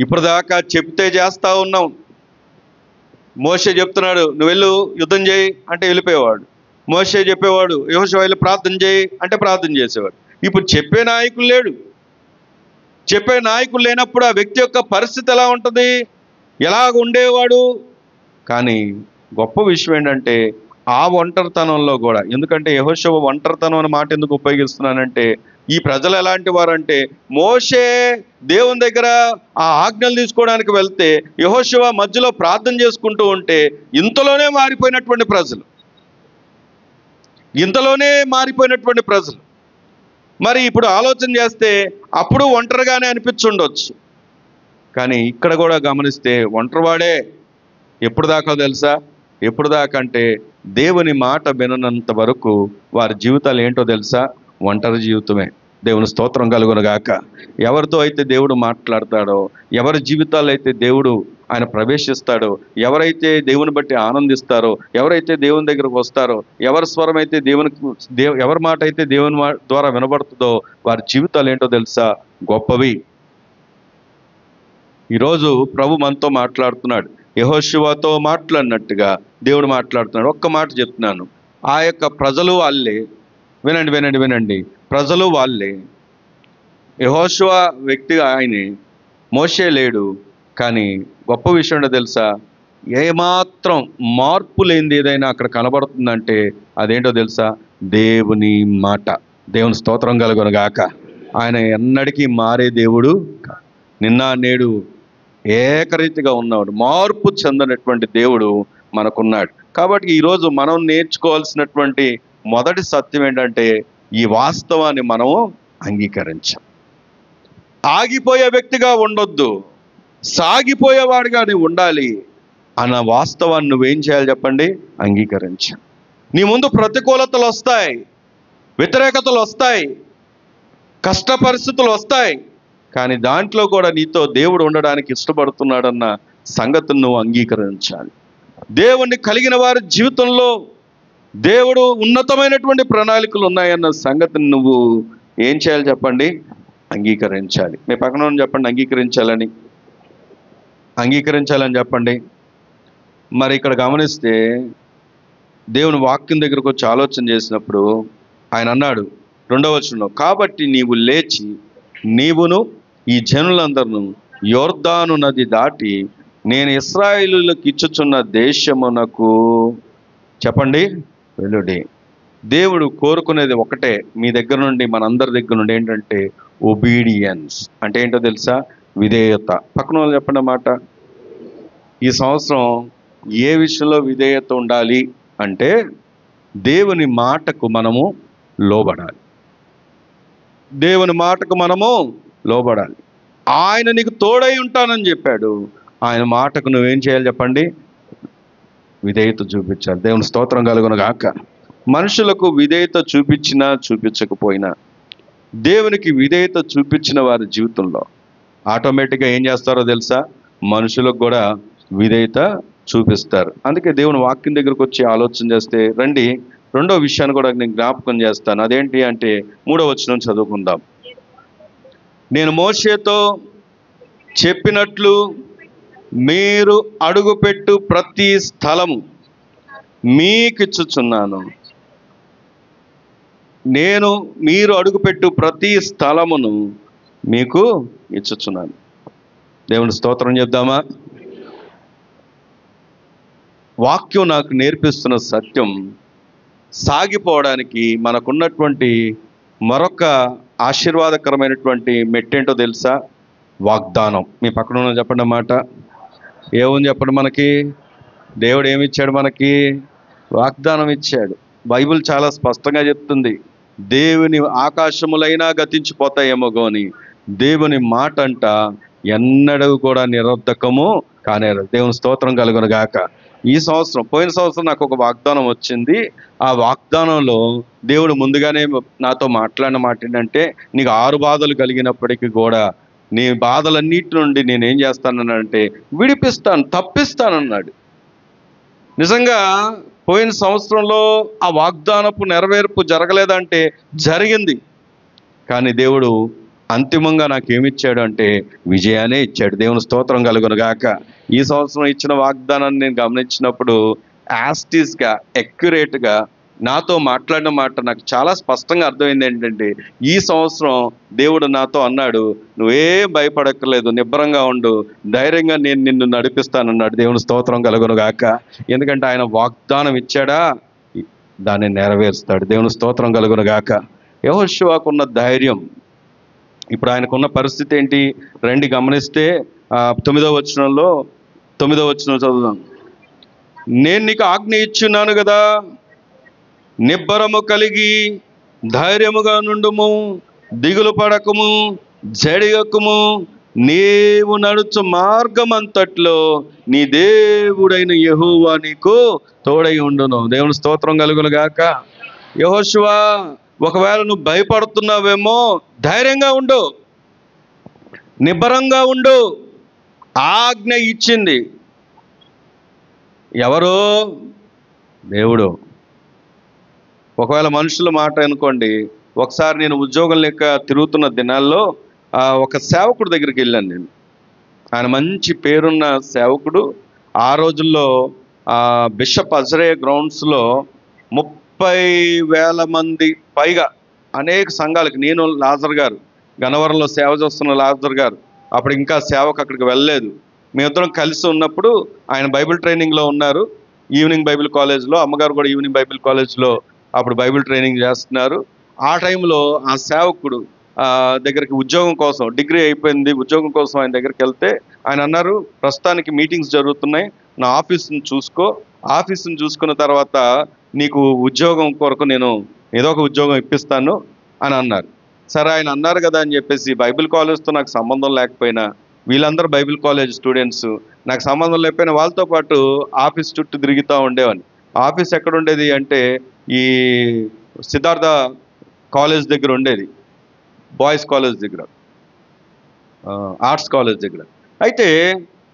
ఇప్పుడు దాకా చెప్తే చేస్తా ఉన్నాం. మోషే చెప్తున్నాడు నువ్వు వెళ్ళు యుద్ధం చేయి అంటే వెళ్ళిపోయేవాడు. మోషే చెప్పేవాడు యెహోషువ వెళ్ళి ప్రార్థన చేయి అంటే ప్రార్థన చేసేవాడు. ఇప్పుడు చెప్పే నాయకులు లేడు. చెప్పే నాయకులు లేనప్పుడు ఆ వ్యక్తి యొక్క పరిస్థితి ఎలా ఉంటుంది? ఎలాగ ఉండేవాడు? కానీ గొప్ప విషయం ఏంటంటే ఆ ఒంటరితనంలో కూడా, ఎందుకంటే యెహోషువ ఒంటరితనం అనే మాట ఎందుకు ఉపయోగిస్తున్నానంటే, ఈ ప్రజలు ఎలాంటి వారంటే, మోషే దేవుని దగ్గర ఆ ఆజ్ఞలు తీసుకోవడానికి వెళ్తే యెహోషువ మధ్యలో ప్రార్థన చేసుకుంటూ ఉంటే ఇంతలోనే మారిపోయినటువంటి ప్రజలు. మరి ఇప్పుడు ఆలోచన చేస్తే అప్పుడు ఒంటరిగానే అనిపించుండొచ్చు. కానీ ఇక్కడ కూడా గమనిస్తే ఒంటరివాడే. ఎప్పుడు దాకా తెలుసా? ఎప్పుడు దాకా అంటే దేవుని మాట విననంత వరకు వారి జీవితాలు ఏంటో తెలుసా? ఒంటరి జీవితమే. దేవుని స్తోత్రం కలుగును గాక. ఎవరితో అయితే దేవుడు మాట్లాడతాడో, ఎవరి జీవితాల్లో అయితే దేవుడు ఆయన ప్రవేశిస్తాడో, ఎవరైతే దేవుని బట్టి ఆనందిస్తారో, ఎవరైతే దేవుని దగ్గరకు వస్తారో, ఎవరి స్వరం అయితే ఎవరి మాట అయితే దేవుని ద్వారా వినబడుతుందో వారి జీవితాలు ఏంటో తెలుసా? గొప్పవి. ఈరోజు ప్రభు మనతో మాట్లాడుతున్నాడు. యెహోషువతో మాట్లాడినట్టుగా దేవుడు మాట్లాడుతున్నాడు. ఒక్క మాట చెప్తున్నాను. ఆ యొక్క ప్రజలు వాళ్ళే. వినండి. ప్రజలు వాళ్ళే. యెహోషువ వ్యక్తి ఆయనే, మోషే లేడు. కానీ గొప్ప విషయం ఏంటో తెలుసా? ఏమాత్రం మార్పు లేనిది ఏదైనా అక్కడ కనబడుతుందంటే అదేంటో తెలుసా? దేవుని మాట. దేవుని స్తోత్రం కలుగును గాక. ఆయన ఎన్నటికీ మారే దేవుడు, నిన్న నేడు ఏకరీతిగా ఉన్నవాడు, మార్పు చెందనటువంటి దేవుడు మనకున్నాడు. కాబట్టి ఈరోజు మనం నేర్చుకోవాల్సినటువంటి మొదటి సత్యం ఏంటంటే, ఈ వాస్తవాన్ని మనము అంగీకరించాం. ఆగిపోయే వ్యక్తిగా ఉండొద్దు, సాగిపోయేవాడిగానే ఉండాలి అన్న వాస్తవాన్ని నువ్వేం చేయాలి చెప్పండి? అంగీకరించాలి. నీ ముందు ప్రతికూలతలు వస్తాయి, వ్యతిరేకతలు వస్తాయి, కష్ట పరిస్థితులు వస్తాయి. కానీ దాంట్లో కూడా నీతో దేవుడు ఉండడానికి ఇష్టపడుతున్నాడన్న సంగతిని నువ్వు అంగీకరించాలి. దేవుణ్ణి కలిగిన వారి జీవితంలో దేవుడు ఉన్నతమైనటువంటి ప్రణాళికలు ఉన్నాయన్న సంగతిని నువ్వు ఏం చేయాలి చెప్పండి? అంగీకరించాలి. మీ పక్కన చెప్పండి అంగీకరించాలని చెప్పండి. మరి ఇక్కడ గమనిస్తే దేవుని వాక్యం దగ్గరకు వచ్చి ఆలోచన చేసినప్పుడు ఆయన అన్నాడు 2వ వచనంలో, కాబట్టి నీవు లేచి నీవును ఈ జనులందరూ యొర్దాను నది దాటి నేను ఇశ్రాయేలులకు ఇచ్చుచున్న దేశమునకు చెప్పండి వెళ్ళుడి. దేవుడు కోరుకునేది ఒకటే మీ దగ్గర నుండి, మనందరి దగ్గర నుండి. ఏంటంటే ఒబీడియన్స్. అంటే ఏంటో తెలుసా? విధేయత. పక్కన వాళ్ళు చెప్పండి మాట. ఈ సంవత్సరం ఏ విషయంలో విధేయత ఉండాలి అంటే, దేవుని మాటకు మనము లోబడాలి. దేవుని మాటకు మనము లోబడాలి. ఆయన నీకు తోడై ఉంటానని చెప్పాడు. ఆయన మాటకు నువ్వేం చేయాలి చెప్పండి? విధేయత చూపించాలి. దేవుని స్తోత్రం కలుగును గాక. మనుషులకు విధేయత చూపించినా చూపించకపోయినా దేవునికి విధేయత చూపించిన వారి జీవితంలో ఆటోమేటిక్గా ఏం చేస్తారో తెలుసా? మనుషులకు కూడా విధేయత చూపిస్తారు. అందుకే దేవుని వాక్యం దగ్గరకు వచ్చి ఆలోచన చేస్తే రండి, రెండో విషయాన్ని కూడా నేను జ్ఞాపకం చేస్తాను. అదేంటి అంటే 3వ వచనం చదువుకుందాం. నేను మోషేతో చెప్పినట్లు మీరు అడుగుపెట్టు ప్రతి స్థలము మీకిచ్చుచున్నాను. నేను మీరు అడుగుపెట్టు ప్రతి స్థలమును మీకు ఇచ్చుచున్నాను. దేవుని స్తోత్రం చెప్దామా? వాక్యం నాకు నేర్పిస్తున్న సత్యం సాగిపోవడానికి మనకున్నటువంటి మరొక ఆశీర్వాదకరమైనటువంటి మెట్టేంటో తెలుసా? వాగ్దానం. మీ పక్కన ఉన్న చెప్పండి మాట. ఏముంది చెప్పండి? మనకి దేవుడు ఏమిచ్చాడు? మనకి వాగ్దానం ఇచ్చాడు. బైబిల్ చాలా స్పష్టంగా చెప్తుంది, దేవుని ఆకాశములైనా గతించిపోతాయేమో కానీ దేవుని మాట అంట ఎన్నడూ కూడా నిరర్ధకము కానేరదు. దేవుని స్తోత్రం కలుగును గాక. పోయిన సంవత్సరం నాకు ఒక వాగ్దానం వచ్చింది. ఆ వాగ్దానంలో దేవుడు ముందుగానే నాతో మాట్లాడిన మాట ఏంటంటే, నీకు 6 బాధలు కలిగినప్పటికీ కూడా నీ బాధలన్నిటి నుండి నేనేం చేస్తానంటే విడిపిస్తాను, తప్పిస్తానన్నాడు. నిజంగా పోయిన సంవత్సరంలో ఆ వాగ్దానపు నెరవేర్పు జరగలేదంటే జరిగింది. కానీ దేవుడు అంతిమంగా నాకు ఏమిచ్చాడు అంటే విజయాన్నే ఇచ్చాడు. దేవుని స్తోత్రం కలుగును గాక. ఈ సంవత్సరం ఇచ్చిన వాగ్దానాన్ని నేను గమనించినప్పుడు యాస్టీస్గా అక్యురేట్గా నాతో మాట్లాడిన మాట నాకు చాలా స్పష్టంగా అర్థమైంది. ఏంటంటే ఈ సంవత్సరం దేవుడు నాతో అన్నాడు, నువ్వేం భయపడక్కర్లేదు, నిబ్బరంగా ఉండు, ధైర్యంగా నేను నిన్ను నడిపిస్తానన్నాడు. దేవుని స్తోత్రం కలుగును గాక. ఎందుకంటే ఆయన వాగ్దానం ఇచ్చాడా, దాన్ని నెరవేరుస్తాడు. దేవుని స్తోత్రం కలుగును గాక. యెహోషువకున్న ధైర్యం, ఇప్పుడు ఆయనకున్న పరిస్థితి ఏంటి రండి గమనిస్తే 9వ వచనంలో 9వ వచనం చదువుదాం. నేను నీకు ఆజ్ఞ ఇచ్చున్నాను కదా, నిబ్బరము కలిగి ధైర్యముగా నుండుము, దిగులు పడకము, జడియకుము, నీవు నడుచు మార్గమంతట్లో నీ దేవుడైన యెహోవా నీకు తోడై ఉండును. దేవుని స్తోత్రం కలుగును గాక. యెహోషువ, ఒకవేళ నువ్వు భయపడుతున్నావేమో, ధైర్యంగా ఉండు, నిబ్బరంగా ఉండు. ఆజ్ఞ ఇచ్చింది ఎవరు? దేవుడు. ఒకవేళ మనుషుల మాట అనుకోండి. ఒకసారి నేను ఉద్యోగం లేక తిరుగుతున్న దినాల్లో ఒక సేవకుడు దగ్గరికి వెళ్ళాను నేను. ఆయన మంచి పేరున్న సేవకుడు. ఆ రోజుల్లో బిషప్ అజరే గ్రౌండ్స్లో 30,000 మంది పైగా అనేక సంఘాలకి, నేను లాజర్ గారు గన్నవరంలో సేవ చేస్తున్న లాజర్ గారు అప్పుడు ఇంకా సేవకు అక్కడికి వెళ్ళలేదు. మేమిద్దరం కలిసి ఉన్నప్పుడు ఆయన బైబిల్ ట్రైనింగ్లో ఉన్నారు, ఈవినింగ్ బైబిల్ కాలేజ్లో. అమ్మగారు కూడా ఈవినింగ్ బైబిల్ కాలేజ్లో అప్పుడు బైబిల్ ట్రైనింగ్ చేస్తున్నారు. ఆ టైంలో ఆ సేవకుడు దగ్గరికి ఉద్యోగం కోసం, డిగ్రీ అయిపోయింది, ఉద్యోగం కోసం ఆయన దగ్గరికి వెళ్తే ఆయన అన్నారు, ప్రస్తుతానికి మీటింగ్స్ జరుగుతున్నాయి, నా ఆఫీస్ని చూసుకో, ఆఫీస్ని చూసుకున్న తర్వాత నీకు ఉద్యోగం కొరకు నేను ఏదో ఒక ఉద్యోగం ఇప్పిస్తాను అని అన్నారు. సరే ఆయన అన్నారు కదా అని చెప్పేసి బైబిల్ కాలేజ్తో నాకు సంబంధం లేకపోయినా, వీళ్ళందరూ బైబిల్ కాలేజ్ స్టూడెంట్స్, నాకు సంబంధం లేకపోయినా వాళ్ళతో పాటు ఆఫీస్ చుట్టూ తిరుగుతూ ఉండేవాడిని. ఆఫీస్ ఎక్కడ ఉండేది అంటే ఈ సిద్ధార్థ కాలేజ్ దగ్గర ఉండేది, బాయ్స్ కాలేజ్ దగ్గర, ఆర్ట్స్ కాలేజ్ దగ్గర. అయితే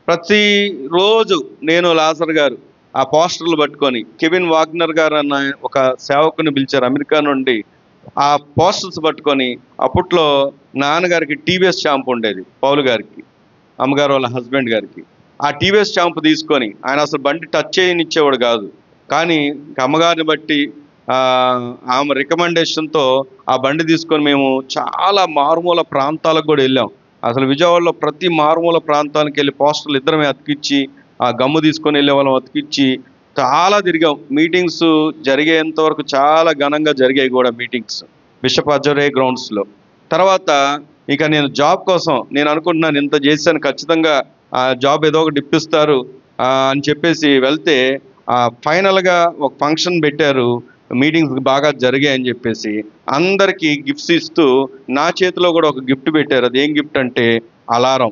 ప్రతిరోజు నేను లాజర్ గారు ఆ పోస్టర్లు పట్టుకొని, కెవిన్ వాగ్నర్ గారు అన్న ఒక సేవకుని పిలిచారు అమెరికా నుండి, ఆ పోస్టర్స్ పట్టుకొని, అప్పట్లో నాన్నగారికి టీవీఎస్ షాంపూ ఉండేది, పౌలు గారికి, అమ్మగారు వాళ్ళ హస్బెండ్ గారికి. ఆ టీవీఎస్ షాంపూ తీసుకొని, ఆయన అసలు బండి టచ్ చేయనిచ్చేవాడు కాదు, కానీ అమ్మగారిని బట్టి ఆమె రికమెండేషన్తో ఆ బండి తీసుకొని మేము చాలా మారుమూల ప్రాంతాలకు కూడా వెళ్ళాం. అసలు విజయవాడలో ప్రతి మారుమూల ప్రాంతానికి వెళ్ళి పోస్టర్లు ఇద్దరమే అతికిచ్చి, ఆ గమ్ము తీసుకొని వెళ్ళే వాళ్ళం అతికిచ్చి చాలా తిరిగాం. మీటింగ్స్ జరిగేంత వరకు చాలా ఘనంగా జరిగాయి కూడా మీటింగ్స్ బిషప్ అజరే గ్రౌండ్స్లో. తర్వాత ఇక నేను జాబ్ కోసం నేను అనుకుంటున్నాను, ఇంత చేశాను, ఖచ్చితంగా ఆ జాబ్ ఏదో ఒకటి ఇప్పిస్తారు అని చెప్పేసి వెళ్తే ఫైనల్గా ఒక ఫంక్షన్ పెట్టారు, మీటింగ్స్ బాగా జరిగాయని చెప్పేసి అందరికీ గిఫ్ట్స్ ఇస్తూ నా చేతిలో కూడా ఒక గిఫ్ట్ పెట్టారు. అది ఏం గిఫ్ట్ అంటే అలారం.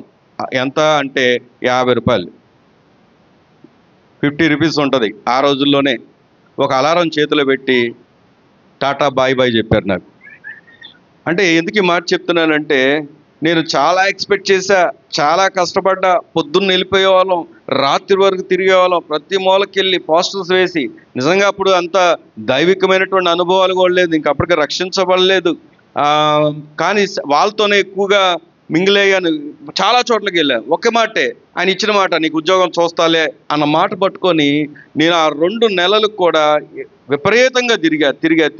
ఎంత అంటే 50 రూపాయలు, 50 రూపీస్ ఉంటుంది. ఆ రోజుల్లోనే ఒక అలారం చేతిలో పెట్టి టాటా బాయ్ బాయ్ చెప్పారు నాకు. అంటే ఎందుకు ఈ మాట చెప్తున్నానంటే, నేను చాలా ఎక్స్పెక్ట్ చేశా, చాలా కష్టపడ్డా, పొద్దున్న వెళ్ళిపోయేవాళ్ళం, రాత్రి వరకు తిరిగేవాళ్ళం, ప్రతి మూలకి వెళ్ళి పోస్టర్స్ వేసి. నిజంగా అప్పుడు అంత దైవికమైనటువంటి అనుభవాలు కూడా లేదు, ఇంక అప్పటికి రక్షించబడలేదు. కానీ వాళ్ళతోనే ఎక్కువగా మింగిల్ అయ్యాను, చాలా చోట్లకి వెళ్ళాను. ఒకే మాటే, ఆయన ఇచ్చిన మాట, నీకు ఉద్యోగం చూస్తాలే అన్న మాట పట్టుకొని నేను ఆ 2 నెలలకు కూడా విపరీతంగా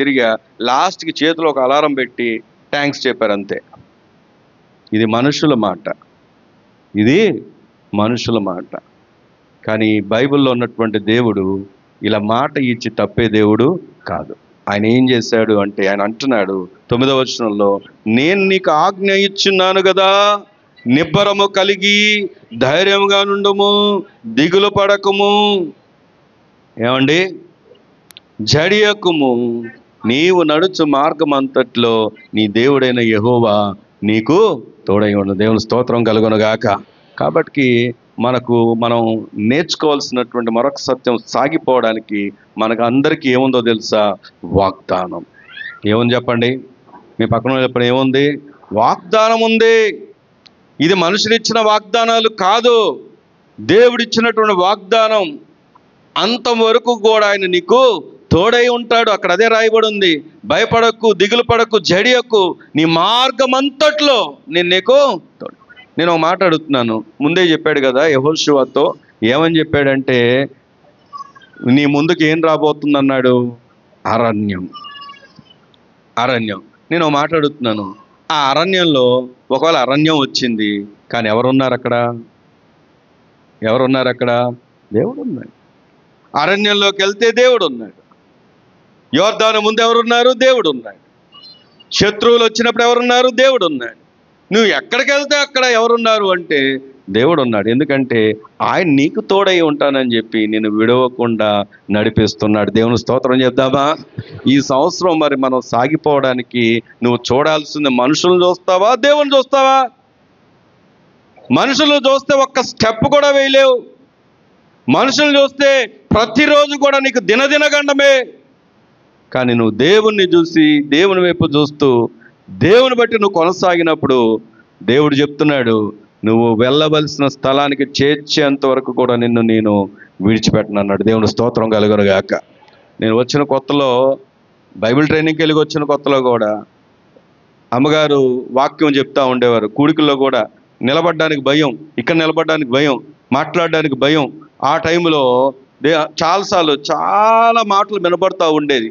తిరిగా లాస్ట్కి చేతిలో ఒక అలారం పెట్టి థ్యాంక్స్ చెప్పారు అంతే. ఇది మనుషుల మాట, ఇది మనుషుల మాట. కానీ బైబిల్లో ఉన్నటువంటి దేవుడు ఇలా మాట ఇచ్చి తప్పే దేవుడు కాదు. ఆయన ఏం చేశాడు అంటే, ఆయన అంటున్నాడు 9వ వచనంలో, నేను నీకు ఆజ్ఞ ఇచ్చున్నాను కదా, నిబ్బరము కలిగి ధైర్యంగా నుండుము, దిగులు పడకము. ఏమండి? జడియకుము, నీవు నడుచు మార్గం అంతట్లో నీ దేవుడైన యెహోవా నీకు తోడై ఉండు. దేవుని స్తోత్రం కలుగునుగాక. కాబట్టి మనం నేర్చుకోవాల్సినటువంటి మరొక సత్యం, సాగిపోవడానికి మనకు అందరికీ ఏముందో తెలుసా? వాగ్దానం. ఏముంది చెప్పండి? మీ పక్కన చెప్పండి, ఏముంది? వాగ్దానం ఉంది. ఇది మనుషులిచ్చిన వాగ్దానాలు కాదు, దేవుడిచ్చినటువంటి వాగ్దానం. అంతవరకు కూడా ఆయన నీకు తోడై ఉంటాడు. అక్కడ అదే రాయబడి ఉంది, భయపడకు, దిగులు పడకు, జడియకు, నీ మార్గం అంతట్లో నేను నీకు తోడు. నేను ఒక మాట అడుగుతున్నాను, ముందే చెప్పాడు కదా యెహోషువతో, ఏమని చెప్పాడంటే, నీ ముందుకు ఏం రాబోతుంది అన్నాడు? అరణ్యం. నేను ఒక మాట అడుగుతున్నాను, ఆ అరణ్యంలో ఒకవేళ అరణ్యం వచ్చింది, కానీ ఎవరున్నారు అక్కడ? దేవుడు ఉన్నాడు. అరణ్యంలోకి వెళ్తే దేవుడు ఉన్నాడు. యోర్దాను ముందు ఎవరున్నారు? దేవుడు ఉన్నాడు. శత్రువులు వచ్చినప్పుడు ఎవరున్నారు? దేవుడు ఉన్నాడు. నువ్వు ఎక్కడికి వెళ్తే అక్కడ ఎవరున్నారు అంటే దేవుడు ఉన్నాడు. ఎందుకంటే ఆయన నీకు తోడై ఉంటానని చెప్పి నేను విడవకుండా నడిపిస్తున్నాడు. దేవుని స్తోత్రం చెప్దామా? ఈ సంవత్సరం మరి మనం సాగిపోవడానికి నువ్వు చూడాల్సింది, మనుషులను చూస్తావా, దేవుని చూస్తావా? మనుషులను చూస్తే ఒక్క స్టెప్ కూడా వేయలేవు. మనుషులను చూస్తే ప్రతిరోజు కూడా నీకు దినదిన గండమే. కానీ నువ్వు దేవుణ్ణి చూసి, దేవుని వైపు చూస్తూ, దేవుని బట్టి నువ్వు కొనసాగినప్పుడు దేవుడు చెప్తున్నాడు, నువ్వు వెళ్ళవలసిన స్థలానికి చేర్చేంత వరకు కూడా నిన్ను నేను విడిచిపెట్టనన్నాడు. దేవుని స్తోత్రం కలుగునుగాక. నేను వచ్చిన కొత్తలో, బైబిల్ ట్రైనింగ్కి వెళ్ళి వచ్చిన కొత్తలో కూడా అమ్మగారు వాక్యం చెప్తా ఉండేవారు. కూడికల్లో కూడా నిలబడడానికి భయం, ఇక్కడ నిలబడడానికి భయం, మాట్లాడడానికి భయం. ఆ టైంలో చాలాసార్లు చాలా మాటలు వినబడతా ఉండేది.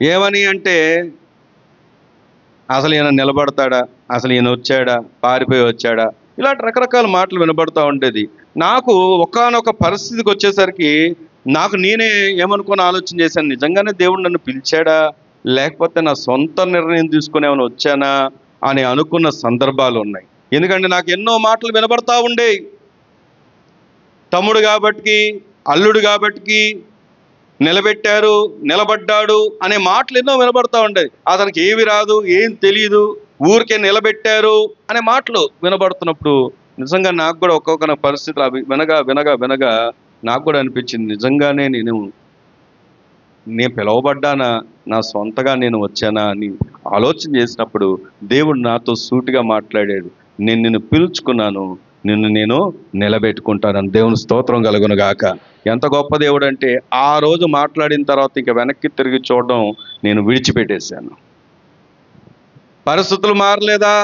ఏమని అంటే, అసలు ఈయన నిలబడతాడా, అసలు ఈయన వచ్చాడా, పారిపోయి వచ్చాడా, ఇలాంటి రకరకాల మాటలు వినబడతా ఉండేది. నాకు ఒకానొక పరిస్థితికి వచ్చేసరికి నాకు నేనే ఏమనుకుని ఆలోచన చేశాను, నిజంగానే దేవుడు నన్ను పిలిచాడా, లేకపోతే నా సొంత నిర్ణయం తీసుకుని ఏమైనా వచ్చానా అని అనుకున్న సందర్భాలు ఉన్నాయి. ఎందుకంటే నాకు ఎన్నో మాటలు వినబడతా ఉండేవి. తమ్ముడు కాబట్టి, అల్లుడు కాబట్టి నిలబెట్టారు, నిలబడ్డాడు అనే మాటలు ఎన్నో వినబడతా ఉండేది. అతనికి ఏమి రాదు, ఏం తెలియదు, ఊరికే నిలబెట్టారు అనే మాటలు వినబడుతున్నప్పుడు నిజంగా నాకు కూడా ఒక్కొక్క పరిస్థితులు అవి వినగా నాకు కూడా అనిపించింది, నిజంగానే నేను పిలువబడ్డానా, నా సొంతగా నేను వచ్చానా అని ఆలోచన చేసినప్పుడు దేవుడు నాతో సూటిగా మాట్లాడాడు. నేను నిన్ను పిలుచుకున్నాను, నిన్ను నేను నిలబెట్టుకుంటానని. దేవుని స్తోత్రం కలుగునుగాక. ఎంత గొప్ప దేవుడు అంటే, ఆ రోజు మాట్లాడిన తర్వాత ఇక వెనక్కి తిరిగి చూడడం నేను విడిచిపెట్టేశాను. పరిస్థితులు మారలేదా,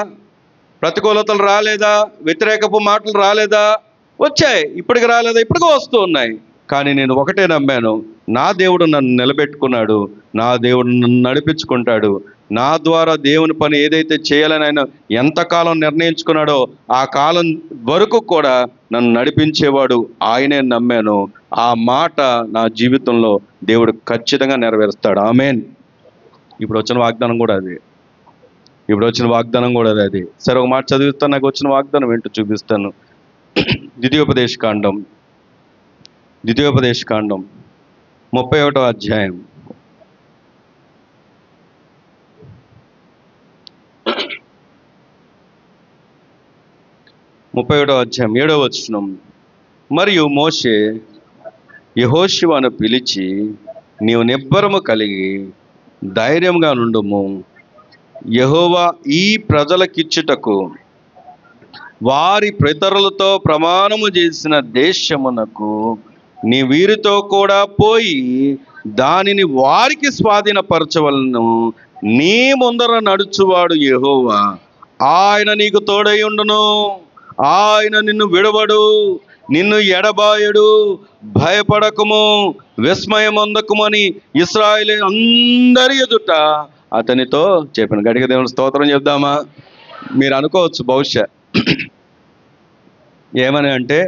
ప్రతికూలతలు రాలేదా, వ్యతిరేకపు మాటలు రాలేదా? వచ్చాయి. ఇప్పటికి రాలేదా? ఇప్పటికీ వస్తూ ఉన్నాయి. కానీ నేను ఒకటే నమ్మాను, నా దేవుడు నన్ను నిలబెట్టుకున్నాడు, నా దేవుడు నన్ను నడిపించుకుంటాడు. నా ద్వారా దేవుని పని ఏదైతే చేయాలని ఆయన ఎంతకాలం నిర్ణయించుకున్నాడో ఆ కాలం వరకు కూడా నన్ను నడిపించేవాడు ఆయనే నమ్మాను. ఆ మాట నా జీవితంలో దేవుడు ఖచ్చితంగా నెరవేరుస్తాడు. ఆమేన్. ఇప్పుడు వచ్చిన వాగ్దానం కూడా అది. సరే, ఒక మాట చదివిస్తాను, నాకు వచ్చిన వాగ్దానం ఏంటో చూపిస్తాను. ద్వితీయోపదేశకాండం 31వ అధ్యాయం 7వ వచనం. మరియు మోషే యెహోషువను పిలిచి, నీవు నిబ్బరము కలిగి ధైర్యంగా నుండుము, యెహోవా ఈ ప్రజలకిచ్చుటకు వారి పితరులతో ప్రమాణము చేసిన దేశమునకు నీ వీరితో కూడా పోయి దానిని వారికి స్వాధీనపరచవలను. నీ ముందర నడుచువాడు యెహోవా, ఆయన నీకు తోడై ఉండును. ఆయన నిన్ను విడవడు, నిన్ను ఎడబాయడు. భయపడకము, విస్మయమొందకమని ఇశ్రాయేలు అందరి ఎదుట అతనితో చెప్పిన. గడిగ దేవుని స్తోత్రం చెప్దామా? మీరు అనుకోవచ్చు బహుశా ఏమని అంటే,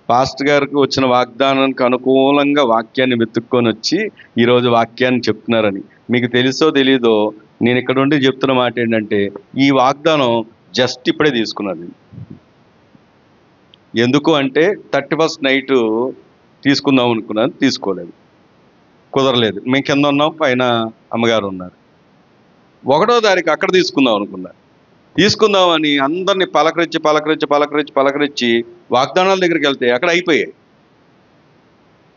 పాస్టర్ గారికి వచ్చిన వాగ్దానానికి అనుకూలంగా వాక్యాన్ని వెతుక్కొని వచ్చి ఈరోజు వాక్యాన్ని చెప్తున్నారని. మీకు తెలుసో తెలీదో, నేను ఇక్కడ ఉండి చెప్తున్న మాట ఏంటంటే, ఈ వాగ్దానం జస్ట్ ఇప్పుడే తీసుకున్నాను. ఎందుకు అంటే 31st నైట్ తీసుకుందాం అనుకున్నాను, తీసుకోలేదు, కుదరలేదు. మేము కింద ఉన్నాం, పైన అమ్మగారు ఉన్నారు. 1వ తారీఖు అక్కడ తీసుకుందాం అనుకున్నా. తీసుకుందామని అందరినీ పలకరించి వాగ్దానాల దగ్గరికి వెళ్తే అక్కడ అయిపోయాయి.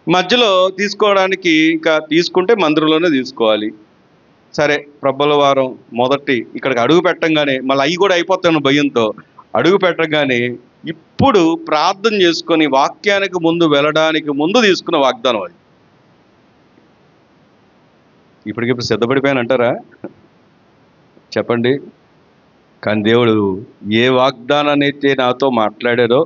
మధ్యలో తీసుకోవడానికి ఇంకా తీసుకుంటే మందిరంలోనే తీసుకోవాలి. సరే, ప్రబ్బల వారం మొదటి ఇక్కడికి అడుగు పెట్టంగానే మళ్ళీ అవి కూడా అయిపోతాను భయంతో అడుగు పెట్టగానే ఇప్పుడు ప్రార్థన చేసుకొని వాక్యానికి ముందు వెళ్ళడానికి ముందు తీసుకున్న వాగ్దానం అది. ఇప్పటికిప్పుడు సిద్ధపడిపోయాను అంటారా? చెప్పండి. కానీ దేవుడు ఏ వాగ్దానాన్ని అయితే నాతో మాట్లాడారో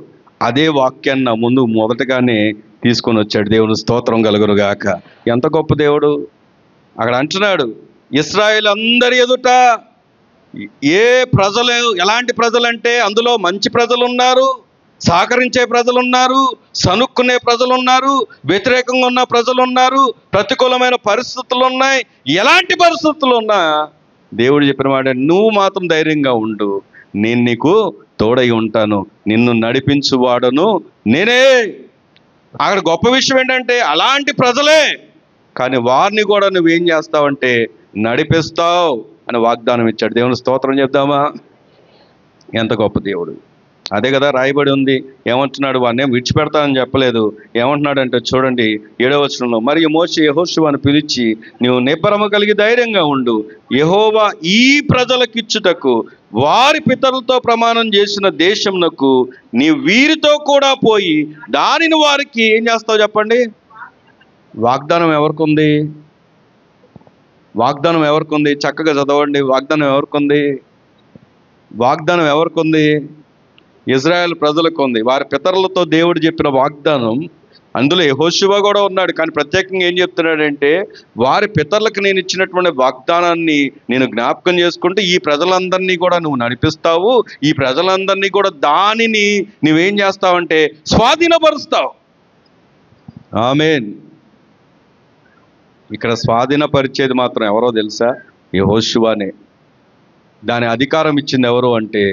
అదే వాక్యాన్ని నా ముందు మొదటగానే తీసుకొని వచ్చాడు. దేవుని స్తోత్రం కలుగునుగాక. ఎంత గొప్ప దేవుడు! అక్కడ అంటున్నాడు, ఇశ్రాయేలు అందరి ఎదుట. ఏ ప్రజలు, ఎలాంటి ప్రజలంటే అందులో మంచి ప్రజలు ఉన్నారు, సహకరించే ప్రజలు ఉన్నారు, సనుక్కునే ప్రజలు ఉన్నారు, వ్యతిరేకంగా ఉన్న ప్రజలు ఉన్నారు, ప్రతికూలమైన పరిస్థితులు ఉన్నాయి. ఎలాంటి పరిస్థితులు ఉన్నా దేవుడు చెప్పిన మాట, నువ్వు మాత్రం ధైర్యంగా ఉండు, నేను నీకు తోడై ఉంటాను, నిన్ను నడిపించువాడను నేనే. అక్కడ గొప్ప విషయం ఏంటంటే అలాంటి ప్రజలే, కానీ వారిని కూడా నువ్వేం చేస్తావంటే నడిపిస్తావు అని వాగ్దానం ఇచ్చాడు. దేవుని స్తోత్రం చెప్దామా? ఎంత గొప్ప దేవుడు! అదే కదా రాయబడి ఉంది. ఏమంటున్నాడు? వాడిని ఏం విడిచిపెడతానని చెప్పలేదు. ఏమంటున్నాడంటే చూడండి 7వ వచనంలో, మరియు మోషే యెహోషువను పిలిచి, నీవు నిబ్బరము కలిగి ధైర్యంగా ఉండు, యెహోవా ఈ ప్రజలకిచ్చుటకు వారి పితరులతో ప్రమాణం చేసిన దేశమునకు నీ వీరితో కూడా పోయి దానిని వారికి ఏం చేస్తావు చెప్పండి. వాగ్దానం ఎవరికి ఉంది? వాగ్దానం ఎవరికి ఉంది? చక్కగా చదవండి. వాగ్దానం ఎవరికి ఉంది? వాగ్దానం ఎవరికి ఉంది? ఇజ్రాయెల్ ప్రజలకు ఉంది. వారి పితరులతో దేవుడు చెప్పిన వాగ్దానం, అందులో యెహోషువ కూడా ఉన్నాడు. కానీ ప్రత్యేకంగా ఏం చెప్తున్నాడంటే, వారి పితరులకు నేను ఇచ్చినటువంటి వాగ్దానాన్ని నేను జ్ఞాపకం చేసుకుంటూ ఈ ప్రజలందరినీ కూడా నువ్వు నడిపిస్తావు, ఈ ప్రజలందరినీ కూడా దానిని నువ్వేం చేస్తావంటే స్వాధీనపరుస్తావు. ఆమేన్. ఇక్కడ స్వాధీనపరిచేది మాత్రం ఎవరో తెలుసా? యెహోషువనే. దాని అధికారం ఇచ్చింది ఎవరు అంటే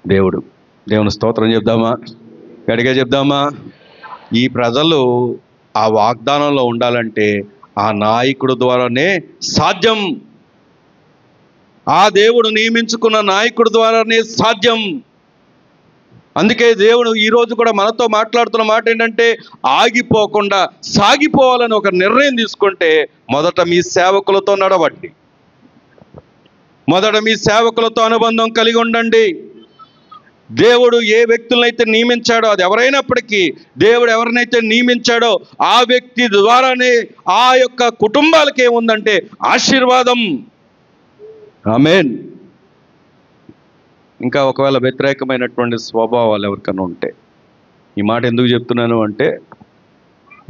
దేవుడు. దేవుని స్తోత్రం చెప్దామా? గట్టిగా చెప్దామా? ఈ ప్రజలు ఆ వాగ్దానంలో ఉండాలంటే ఆ నాయకుడు ద్వారానే సాధ్యం. ఆ దేవుడు నియమించుకున్న నాయకుడి ద్వారానే సాధ్యం. అందుకే దేవుడు ఈరోజు కూడా మనతో మాట్లాడుతున్న మాట ఏంటంటే, ఆగిపోకుండా సాగిపోవాలని ఒక నిర్ణయం తీసుకుంటే మొదట మీ సేవకులతో నడవండి, మొదట మీ సేవకులతో అనుబంధం కలిగి ఉండండి. దేవుడు ఏ వ్యక్తులనైతే నియమించాడో, అది ఎవరైనప్పటికీ దేవుడు ఎవరినైతే నియమించాడో ఆ వ్యక్తి ద్వారానే ఆ యొక్క కుటుంబాలకి ఏముందంటే ఆశీర్వాదం. ఆమేన్. ఇంకా ఒకవేళ వ్యతిరేకమైనటువంటి స్వభావాలు ఎవరికైనా ఉంటే, ఈ మాట ఎందుకు చెప్తున్నాను అంటే,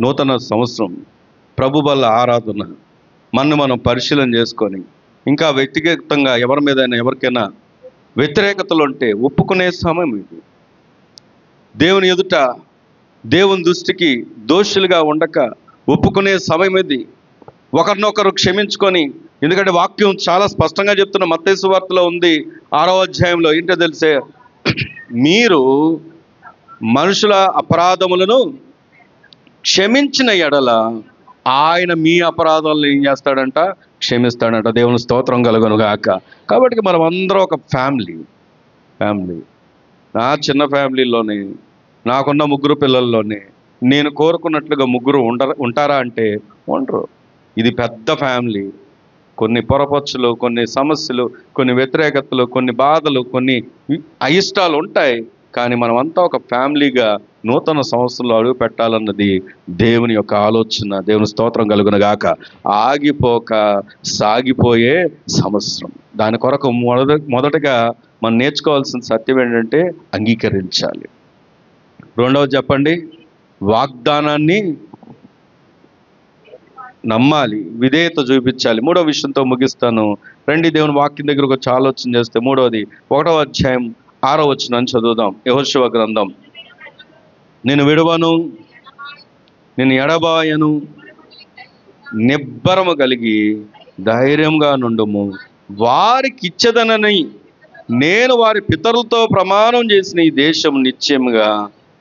నూతన సంవత్సరం ప్రభు బల్ల ఆరాధన మనం పరిశీలన చేసుకొని ఇంకా వ్యక్తిగతంగా ఎవరి మీదైనా ఎవరికైనా వ్యతిరేకతలు ఉంటే ఒప్పుకునే సమయం ఇది. దేవుని ఎదుట దేవుని దృష్టికి దోషులుగా ఉండక ఒప్పుకునే సమయం ఇది. ఒకరినొకరు క్షమించుకొని, ఎందుకంటే వాక్యం చాలా స్పష్టంగా చెప్తున్న మత్తయి సువార్తలో ఉంది 6వ అధ్యాయంలో. ఏంటో తెలిసే, మీరు మనుషుల అపరాధములను క్షమించిన ఎడల ఆయన మీ అపరాధాలను ఏం చేస్తాడంట? క్షమిస్తాడంట. దేవుని స్తోత్రం కలుగునుగాక. కాబట్టి మనం అందరం ఒక ఫ్యామిలీ. నా చిన్న ఫ్యామిలీలోనే, నాకున్న 3 పిల్లల్లోనే నేను కోరుకున్నట్లుగా 3 ఉంటారా అంటే ఉండరు. ఇది పెద్ద ఫ్యామిలీ. కొన్ని పొరపచ్చులు, కొన్ని సమస్యలు, కొన్ని వ్యతిరేకతలు, కొన్ని బాధలు, కొన్ని అయిష్టాలు ఉంటాయి. కానీ మనమంతా ఒక ఫ్యామిలీగా నూతన సంవత్సరంలో అడుగు పెట్టాలన్నది దేవుని యొక్క ఆలోచన. దేవుని స్తోత్రం కలుగును గాక. ఆగిపోక సాగిపోయే సంవత్సరం. దాని కొరకు మొదటగా మనం నేర్చుకోవాల్సిన సత్యం ఏంటంటే అంగీకరించాలి. రెండవది చెప్పండి, వాగ్దానాన్ని నమ్మాలి, విధేయత చూపించాలి. మూడో విషయంతో ముగిస్తాను. రండి దేవుని వాక్యం దగ్గరకు వచ్చి ఆలోచన చేస్తే, మూడవది 1వ అధ్యాయం 6వ వచనం చదువుదాం. యెహోషువ గ్రంథం. నేను విడువను, నేను ఎడబాయను, నిబ్బరము కలిగి ధైర్యంగా నుండుము. వారికి ఇచ్చదనని నేను వారి పితరులతో ప్రమాణం చేసిన ఈ దేశం నిశ్చయముగా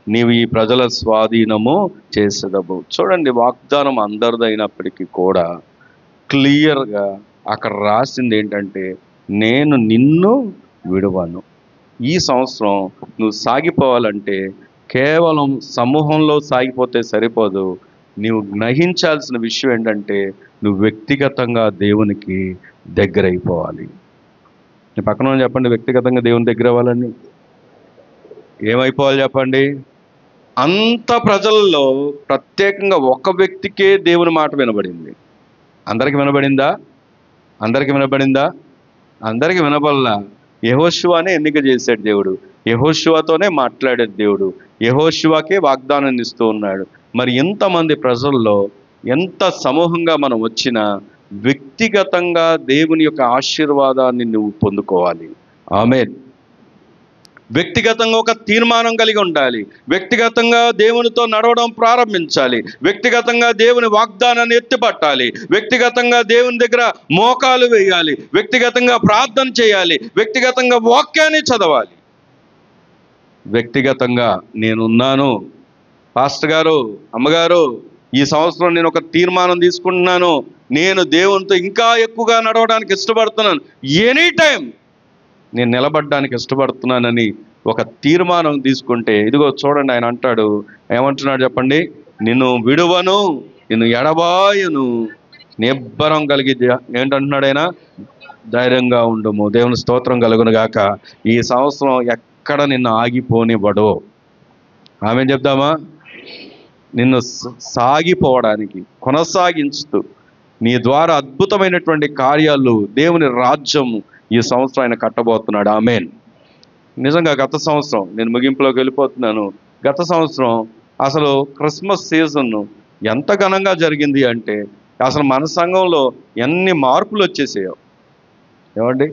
నీవు ఈ ప్రజల స్వాధీనము చేసేదవు. చూడండి, వాగ్దానం అందరిదైనప్పటికీ కూడా క్లియర్గా అక్కడ రాసింది ఏంటంటే, నేను నిన్ను విడువను. ఈ సంవత్సరం నువ్వు సాగిపోవాలంటే కేవలం సమూహంలో సాగిపోతే సరిపోదు. నీవు గ్రహించాల్సిన విషయం ఏంటంటే, నువ్వు వ్యక్తిగతంగా దేవునికి దగ్గర అయిపోవాలి. నీ పక్కన చెప్పండి, వ్యక్తిగతంగా దేవుని దగ్గర అవ్వాలని. ఏమైపోవాలి చెప్పండి? అంత ప్రజల్లో ప్రత్యేకంగా ఒక వ్యక్తికే దేవుని మాట వినబడింది. అందరికి వినబడిందా? అందరికి వినబడిందా? అందరికి వినబడలా. యెహోషువనే ఎన్నిక చేశాడు దేవుడు, యెహోషువతోనే మాట్లాడాడు దేవుడు, యెహోషువకే వాగ్దానాన్ని ఇస్తూ ఉన్నాడు. మరి ఎంతమంది ప్రజల్లో ఎంత సమూహంగా మనం వచ్చినా వ్యక్తిగతంగా దేవుని యొక్క ఆశీర్వాదాన్ని నువ్వు పొందుకోవాలి. ఆమేన్. వ్యక్తిగతంగా ఒక తీర్మానం కలిగి ఉండాలి. వ్యక్తిగతంగా దేవునితో నడవడం ప్రారంభించాలి. వ్యక్తిగతంగా దేవుని వాగ్దానాన్ని ఎత్తిపట్టాలి. వ్యక్తిగతంగా దేవుని దగ్గర మోకాలు వేయాలి. వ్యక్తిగతంగా ప్రార్థన చేయాలి. వ్యక్తిగతంగా వాక్యాన్ని చదవాలి. వ్యక్తిగతంగా నేనున్నాను పాస్టర్ గారు, అమ్మగారు, ఈ సంవత్సరం నేను ఒక తీర్మానం తీసుకుంటున్నాను, నేను దేవునితో ఇంకా ఎక్కువగా నడవడానికి ఇష్టపడుతున్నాను, ఎనీ టైం నేను నిలబడడానికి ఇష్టపడుతున్నానని ఒక తీర్మానం తీసుకుంటే, ఇదిగో చూడండి, ఆయన అంటాడు, ఏమంటున్నాడు చెప్పండి? నిన్ను విడువను, నిన్ను ఎడబాయను, నిబ్బరం కలిగి ఏంటంటున్నాడు ఆయన? ధైర్యంగా ఉండుము. దేవుని స్తోత్రం కలుగును గాక. ఈ సంవత్సరం ఎక్కడ నిన్ను ఆగిపోనివ్వడు. ఆమె చెప్దామా? నిన్ను సాగిపోవడానికి కొనసాగించుతూ నీ ద్వారా అద్భుతమైనటువంటి కార్యాలు, దేవుని రాజ్యం ఈ సంవత్సరం ఆయన కట్టబోతున్నాడు. ఆమేన్. నిజంగా గత సంవత్సరం, నేను ముగింపులోకి వెళ్ళిపోతున్నాను, గత సంవత్సరం అసలు క్రిస్మస్ సీజన్ ఎంత ఘనంగా జరిగింది అంటే, అసలు మన సంఘంలో ఎన్ని మార్పులు వచ్చేసాయో. ఏమండి,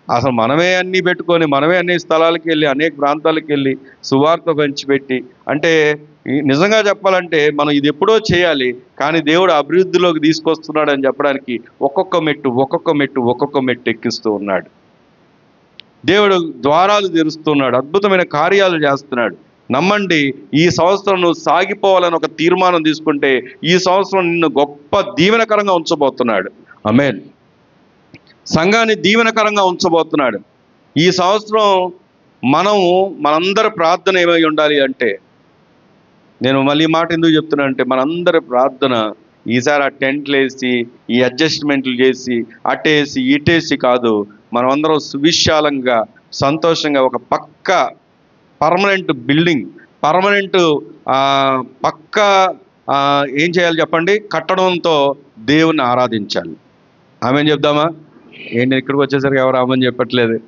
అసలు మనమే అన్నీ పెట్టుకొని, మనమే అన్ని స్థలాలకు వెళ్ళి, అనేక ప్రాంతాలకు వెళ్ళి సువార్త పంచిపెట్టి, అంటే నిజంగా చెప్పాలంటే మనం ఇది ఎప్పుడో చేయాలి, కానీ దేవుడు అభివృద్ధిలోకి తీసుకొస్తున్నాడు అని చెప్పడానికి ఒక్కొక్క మెట్టు ఎక్కిస్తూ ఉన్నాడు. దేవుడు ద్వారాలు తెరుస్తున్నాడు, అద్భుతమైన కార్యాలు చేస్తున్నాడు. నమ్మండి, ఈ సంవత్సరం నువ్వు సాగిపోవాలని ఒక తీర్మానం తీసుకుంటే ఈ సంవత్సరం నిన్ను గొప్ప దీవెనకరంగా ఉంచబోతున్నాడు. ఆమేన్. సంఘాన్ని దీవెనకరంగా ఉంచబోతున్నాడు. ఈ సంవత్సరం మనందరి ప్రార్థన ఏమై ఉండాలి అంటే, నేను మళ్ళీ మాట ఎందుకు చెప్తున్నా అంటే, మనందరి ప్రార్థన ఈసారి ఆ టెంట్లు వేసి, ఈ అడ్జస్ట్మెంట్లు చేసి, అటేసి ఇటేసి కాదు, మనమందరం సువిశాలంగా, సంతోషంగా ఒక పక్క పర్మనెంట్ బిల్డింగ్, పర్మనెంట్ పక్క ఏం చేయాలి చెప్పండి? కట్టడంతో దేవుని ఆరాధించాలి. ఆమేన్ చెప్దామా? ఏంటి ఇక్కడికి వచ్చేసరికి ఎవరు ఆమని చెప్పట్లేదు?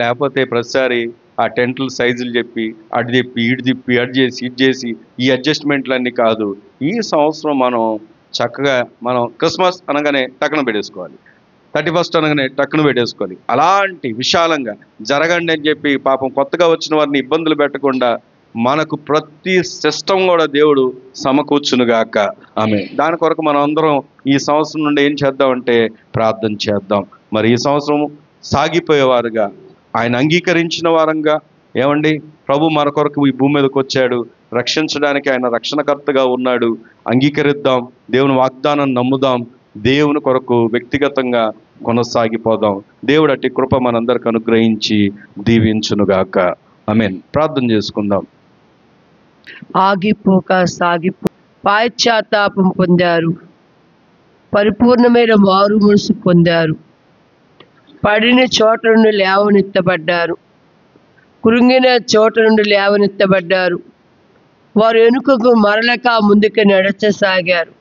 లేకపోతే ప్రతిసారి ఆ టెంట్ల సైజులు చెప్పి, అటు తిప్పి ఇటు తిప్పి, అటు చేసి ఇటు చేసి, ఈ అడ్జస్ట్మెంట్లు అన్నీ కాదు. ఈ సంవత్సరం మనం చక్కగా, మనం క్రిస్మస్ అనగానే టక్కున పెట్టేసుకోవాలి, 31st అనగానే టక్కున పెట్టేసుకోవాలి. అలాంటి విశాలంగా జరగండి అని చెప్పి పాపం కొత్తగా వచ్చిన వారిని ఇబ్బందులు పెట్టకుండా మనకు ప్రతి సిస్టమ్ కూడా దేవుడు సమకూర్చునుగాక. ఆమె దాని కొరకు మనం అందరం ఈ సంవత్సరం నుండి ఏం చేద్దామంటే ప్రార్థన చేద్దాం. మరి ఈ సంవత్సరం సాగిపోయేవారుగా, ఆయన అంగీకరించిన వారంగా, ఏమండి, ప్రభు మన కొరకు ఈ భూమి మీదకి వచ్చాడు, రక్షించడానికి ఆయన రక్షణకర్తగా ఉన్నాడు. అంగీకరిద్దాం, దేవుని వాగ్దానం నమ్ముదాం, దేవుని కొరకు వ్యక్తిగతంగా కొనసాగిపోదాం. దేవుడు అట్టి కృప మనందరికి అనుగ్రహించి దీవించునుగాక. ఆమేన్. ప్రార్థన చేసుకుందాం. ఆగిపోక సాగిపో పాశ్చాత్తాపం పొందారు. పరిపూర్ణమైన మారు మనసు పొందారు. పడిన చోట నుండి లేవనెత్తబడ్డారు. కృంగిన చోట నుండి లేవనెత్తబడ్డారు. వారు వెనుకకు మరలక ముందుకు నడచసాగారు.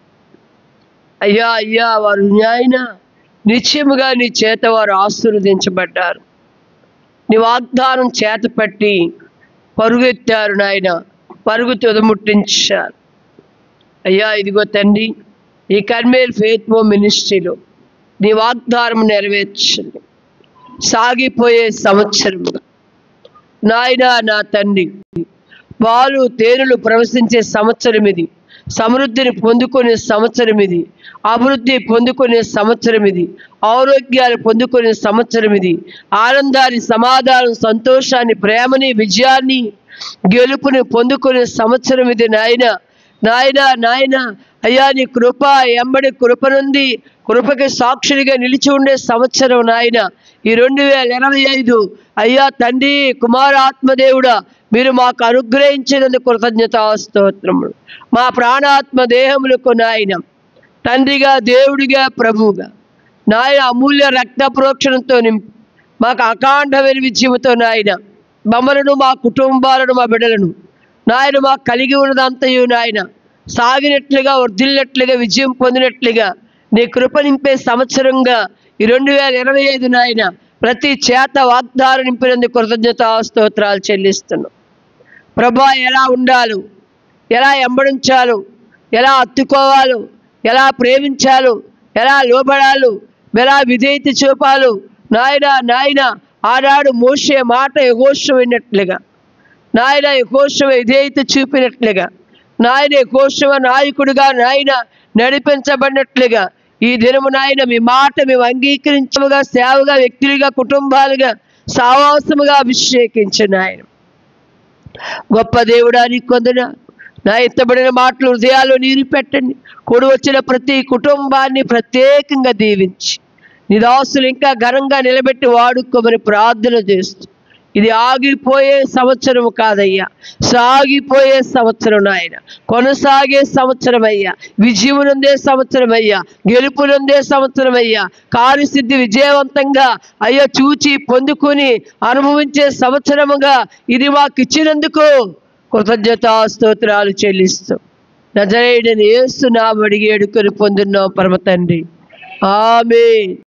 అయ్యా అయ్యా వారు నాయన నిశ్చయముగా నీ చేత వారు ఆశీర్వదించబడ్డారు. నీ వాగ్దానం చేతపట్టి పరుగెత్తారు నాయన, పరుగు తుదముట్టించారు. అయ్యా ఇదిగో తండ్రి, ఈ కర్మేల్ ఫెయిత్ హోమ్ మినిస్ట్రీలో నీ వాగ్దానం నెరవేర్చండి. సాగిపోయే సంవత్సరముగా నాయన, నా తండ్రి, పాలు తేనెలు ప్రవశించే సంవత్సరం ఇది. సమృద్ధిని పొందుకునే సంవత్సరం ఇది. అభివృద్ధి పొందుకునే సంవత్సరం ఇది. ఆరోగ్యాలు పొందుకునే సంవత్సరం ఇది. ఆనందాన్ని, సమాధానం, సంతోషాన్ని, ప్రేమని, విజయాన్ని, గెలుపుని పొందుకునే సంవత్సరం ఇది నాయన. నాయన నాయన అయ్యా నీ కృప ఎంబడి కృపనుంది, కృపకి సాక్షుడిగా నిలిచి ఉండే సంవత్సరం నాయన ఈ 2025. అయ్యా తండ్రి, కుమార ఆత్మదేవుడా, మీరు మాకు అనుగ్రహించినందుకు కృతజ్ఞతాస్తోత్రములు. మా ప్రాణాత్మ దేహములకు నాయన తండ్రిగా, దేవుడిగా, ప్రభువుగా నాయన అమూల్య రక్త ప్రోక్షణంతో నింపి మాకు అఖాండమైన విజయముతో నాయన మమ్మలను, మా కుటుంబాలను, మా బిడ్డలను నాయన మాకు కలిగి ఉన్నదంతయు నాయన సాగినట్లుగా, వర్ధిల్లినట్లుగా, విజయం పొందినట్లుగా నీ కృప నింపే సంవత్సరంగా ఈ 2025 నాయన ప్రతి చేత వాగ్దానం నింపినందుకు కృతజ్ఞతాస్తోత్రాలు చెల్లిస్తున్నాం. ప్రభా, ఎలా ఉండాలో, ఎలా ఎంబడించాలో, ఎలా హత్తుకోవాలో, ఎలా ప్రేమించాలో, ఎలా లోబడాలో, ఎలా విధేయత చూపాలో నాయన నాయన ఆనాడు మోషే మాట యెహోషువ విన్నట్లుగా నాయన యెహోషువ విధేయత చూపినట్లుగా నాయన యెహోషువ నాయకుడిగా నాయన నడిపించబడినట్లుగా ఈ దినము నాయన మీ మాట మేము అంగీకరించముగా, సేవగా, వ్యక్తులుగా, కుటుంబాలుగా, సావాసముగా అభిషేకించిన ఆయన గొప్ప దేవుడాని కొందన నా ఎత్తబడిన మాటలు హృదయాల్లో నీరు పెట్టండి. కూడి వచ్చిన ప్రతి కుటుంబాన్ని ప్రత్యేకంగా దీవించి నీ దాసులు ఇంకా ఘనంగా నిలబెట్టి వాడుకోమని ప్రార్థన చేస్తూ, ఇది ఆగిపోయే సంవత్సరం కాదయ్యా, సాగిపోయే సంవత్సరం నాయన, కొనసాగే సంవత్సరం అయ్యా, విజయమునందే సంవత్సరం అయ్యా, గెలుపునందే సంవత్సరం అయ్యా, కార్యసిద్ధి విజయవంతంగా అయ్యా చూచి పొందుకొని అనుభవించే సంవత్సరముగా ఇది మాకు ఇచ్చినందుకు కృతజ్ఞతాస్తోత్రాలు చెల్లిస్తూ నజరేయుడైన యేసు నామమున అడిగి వేడుకొని పొందున్నాం పరమ తండ్రి. ఆమేన్.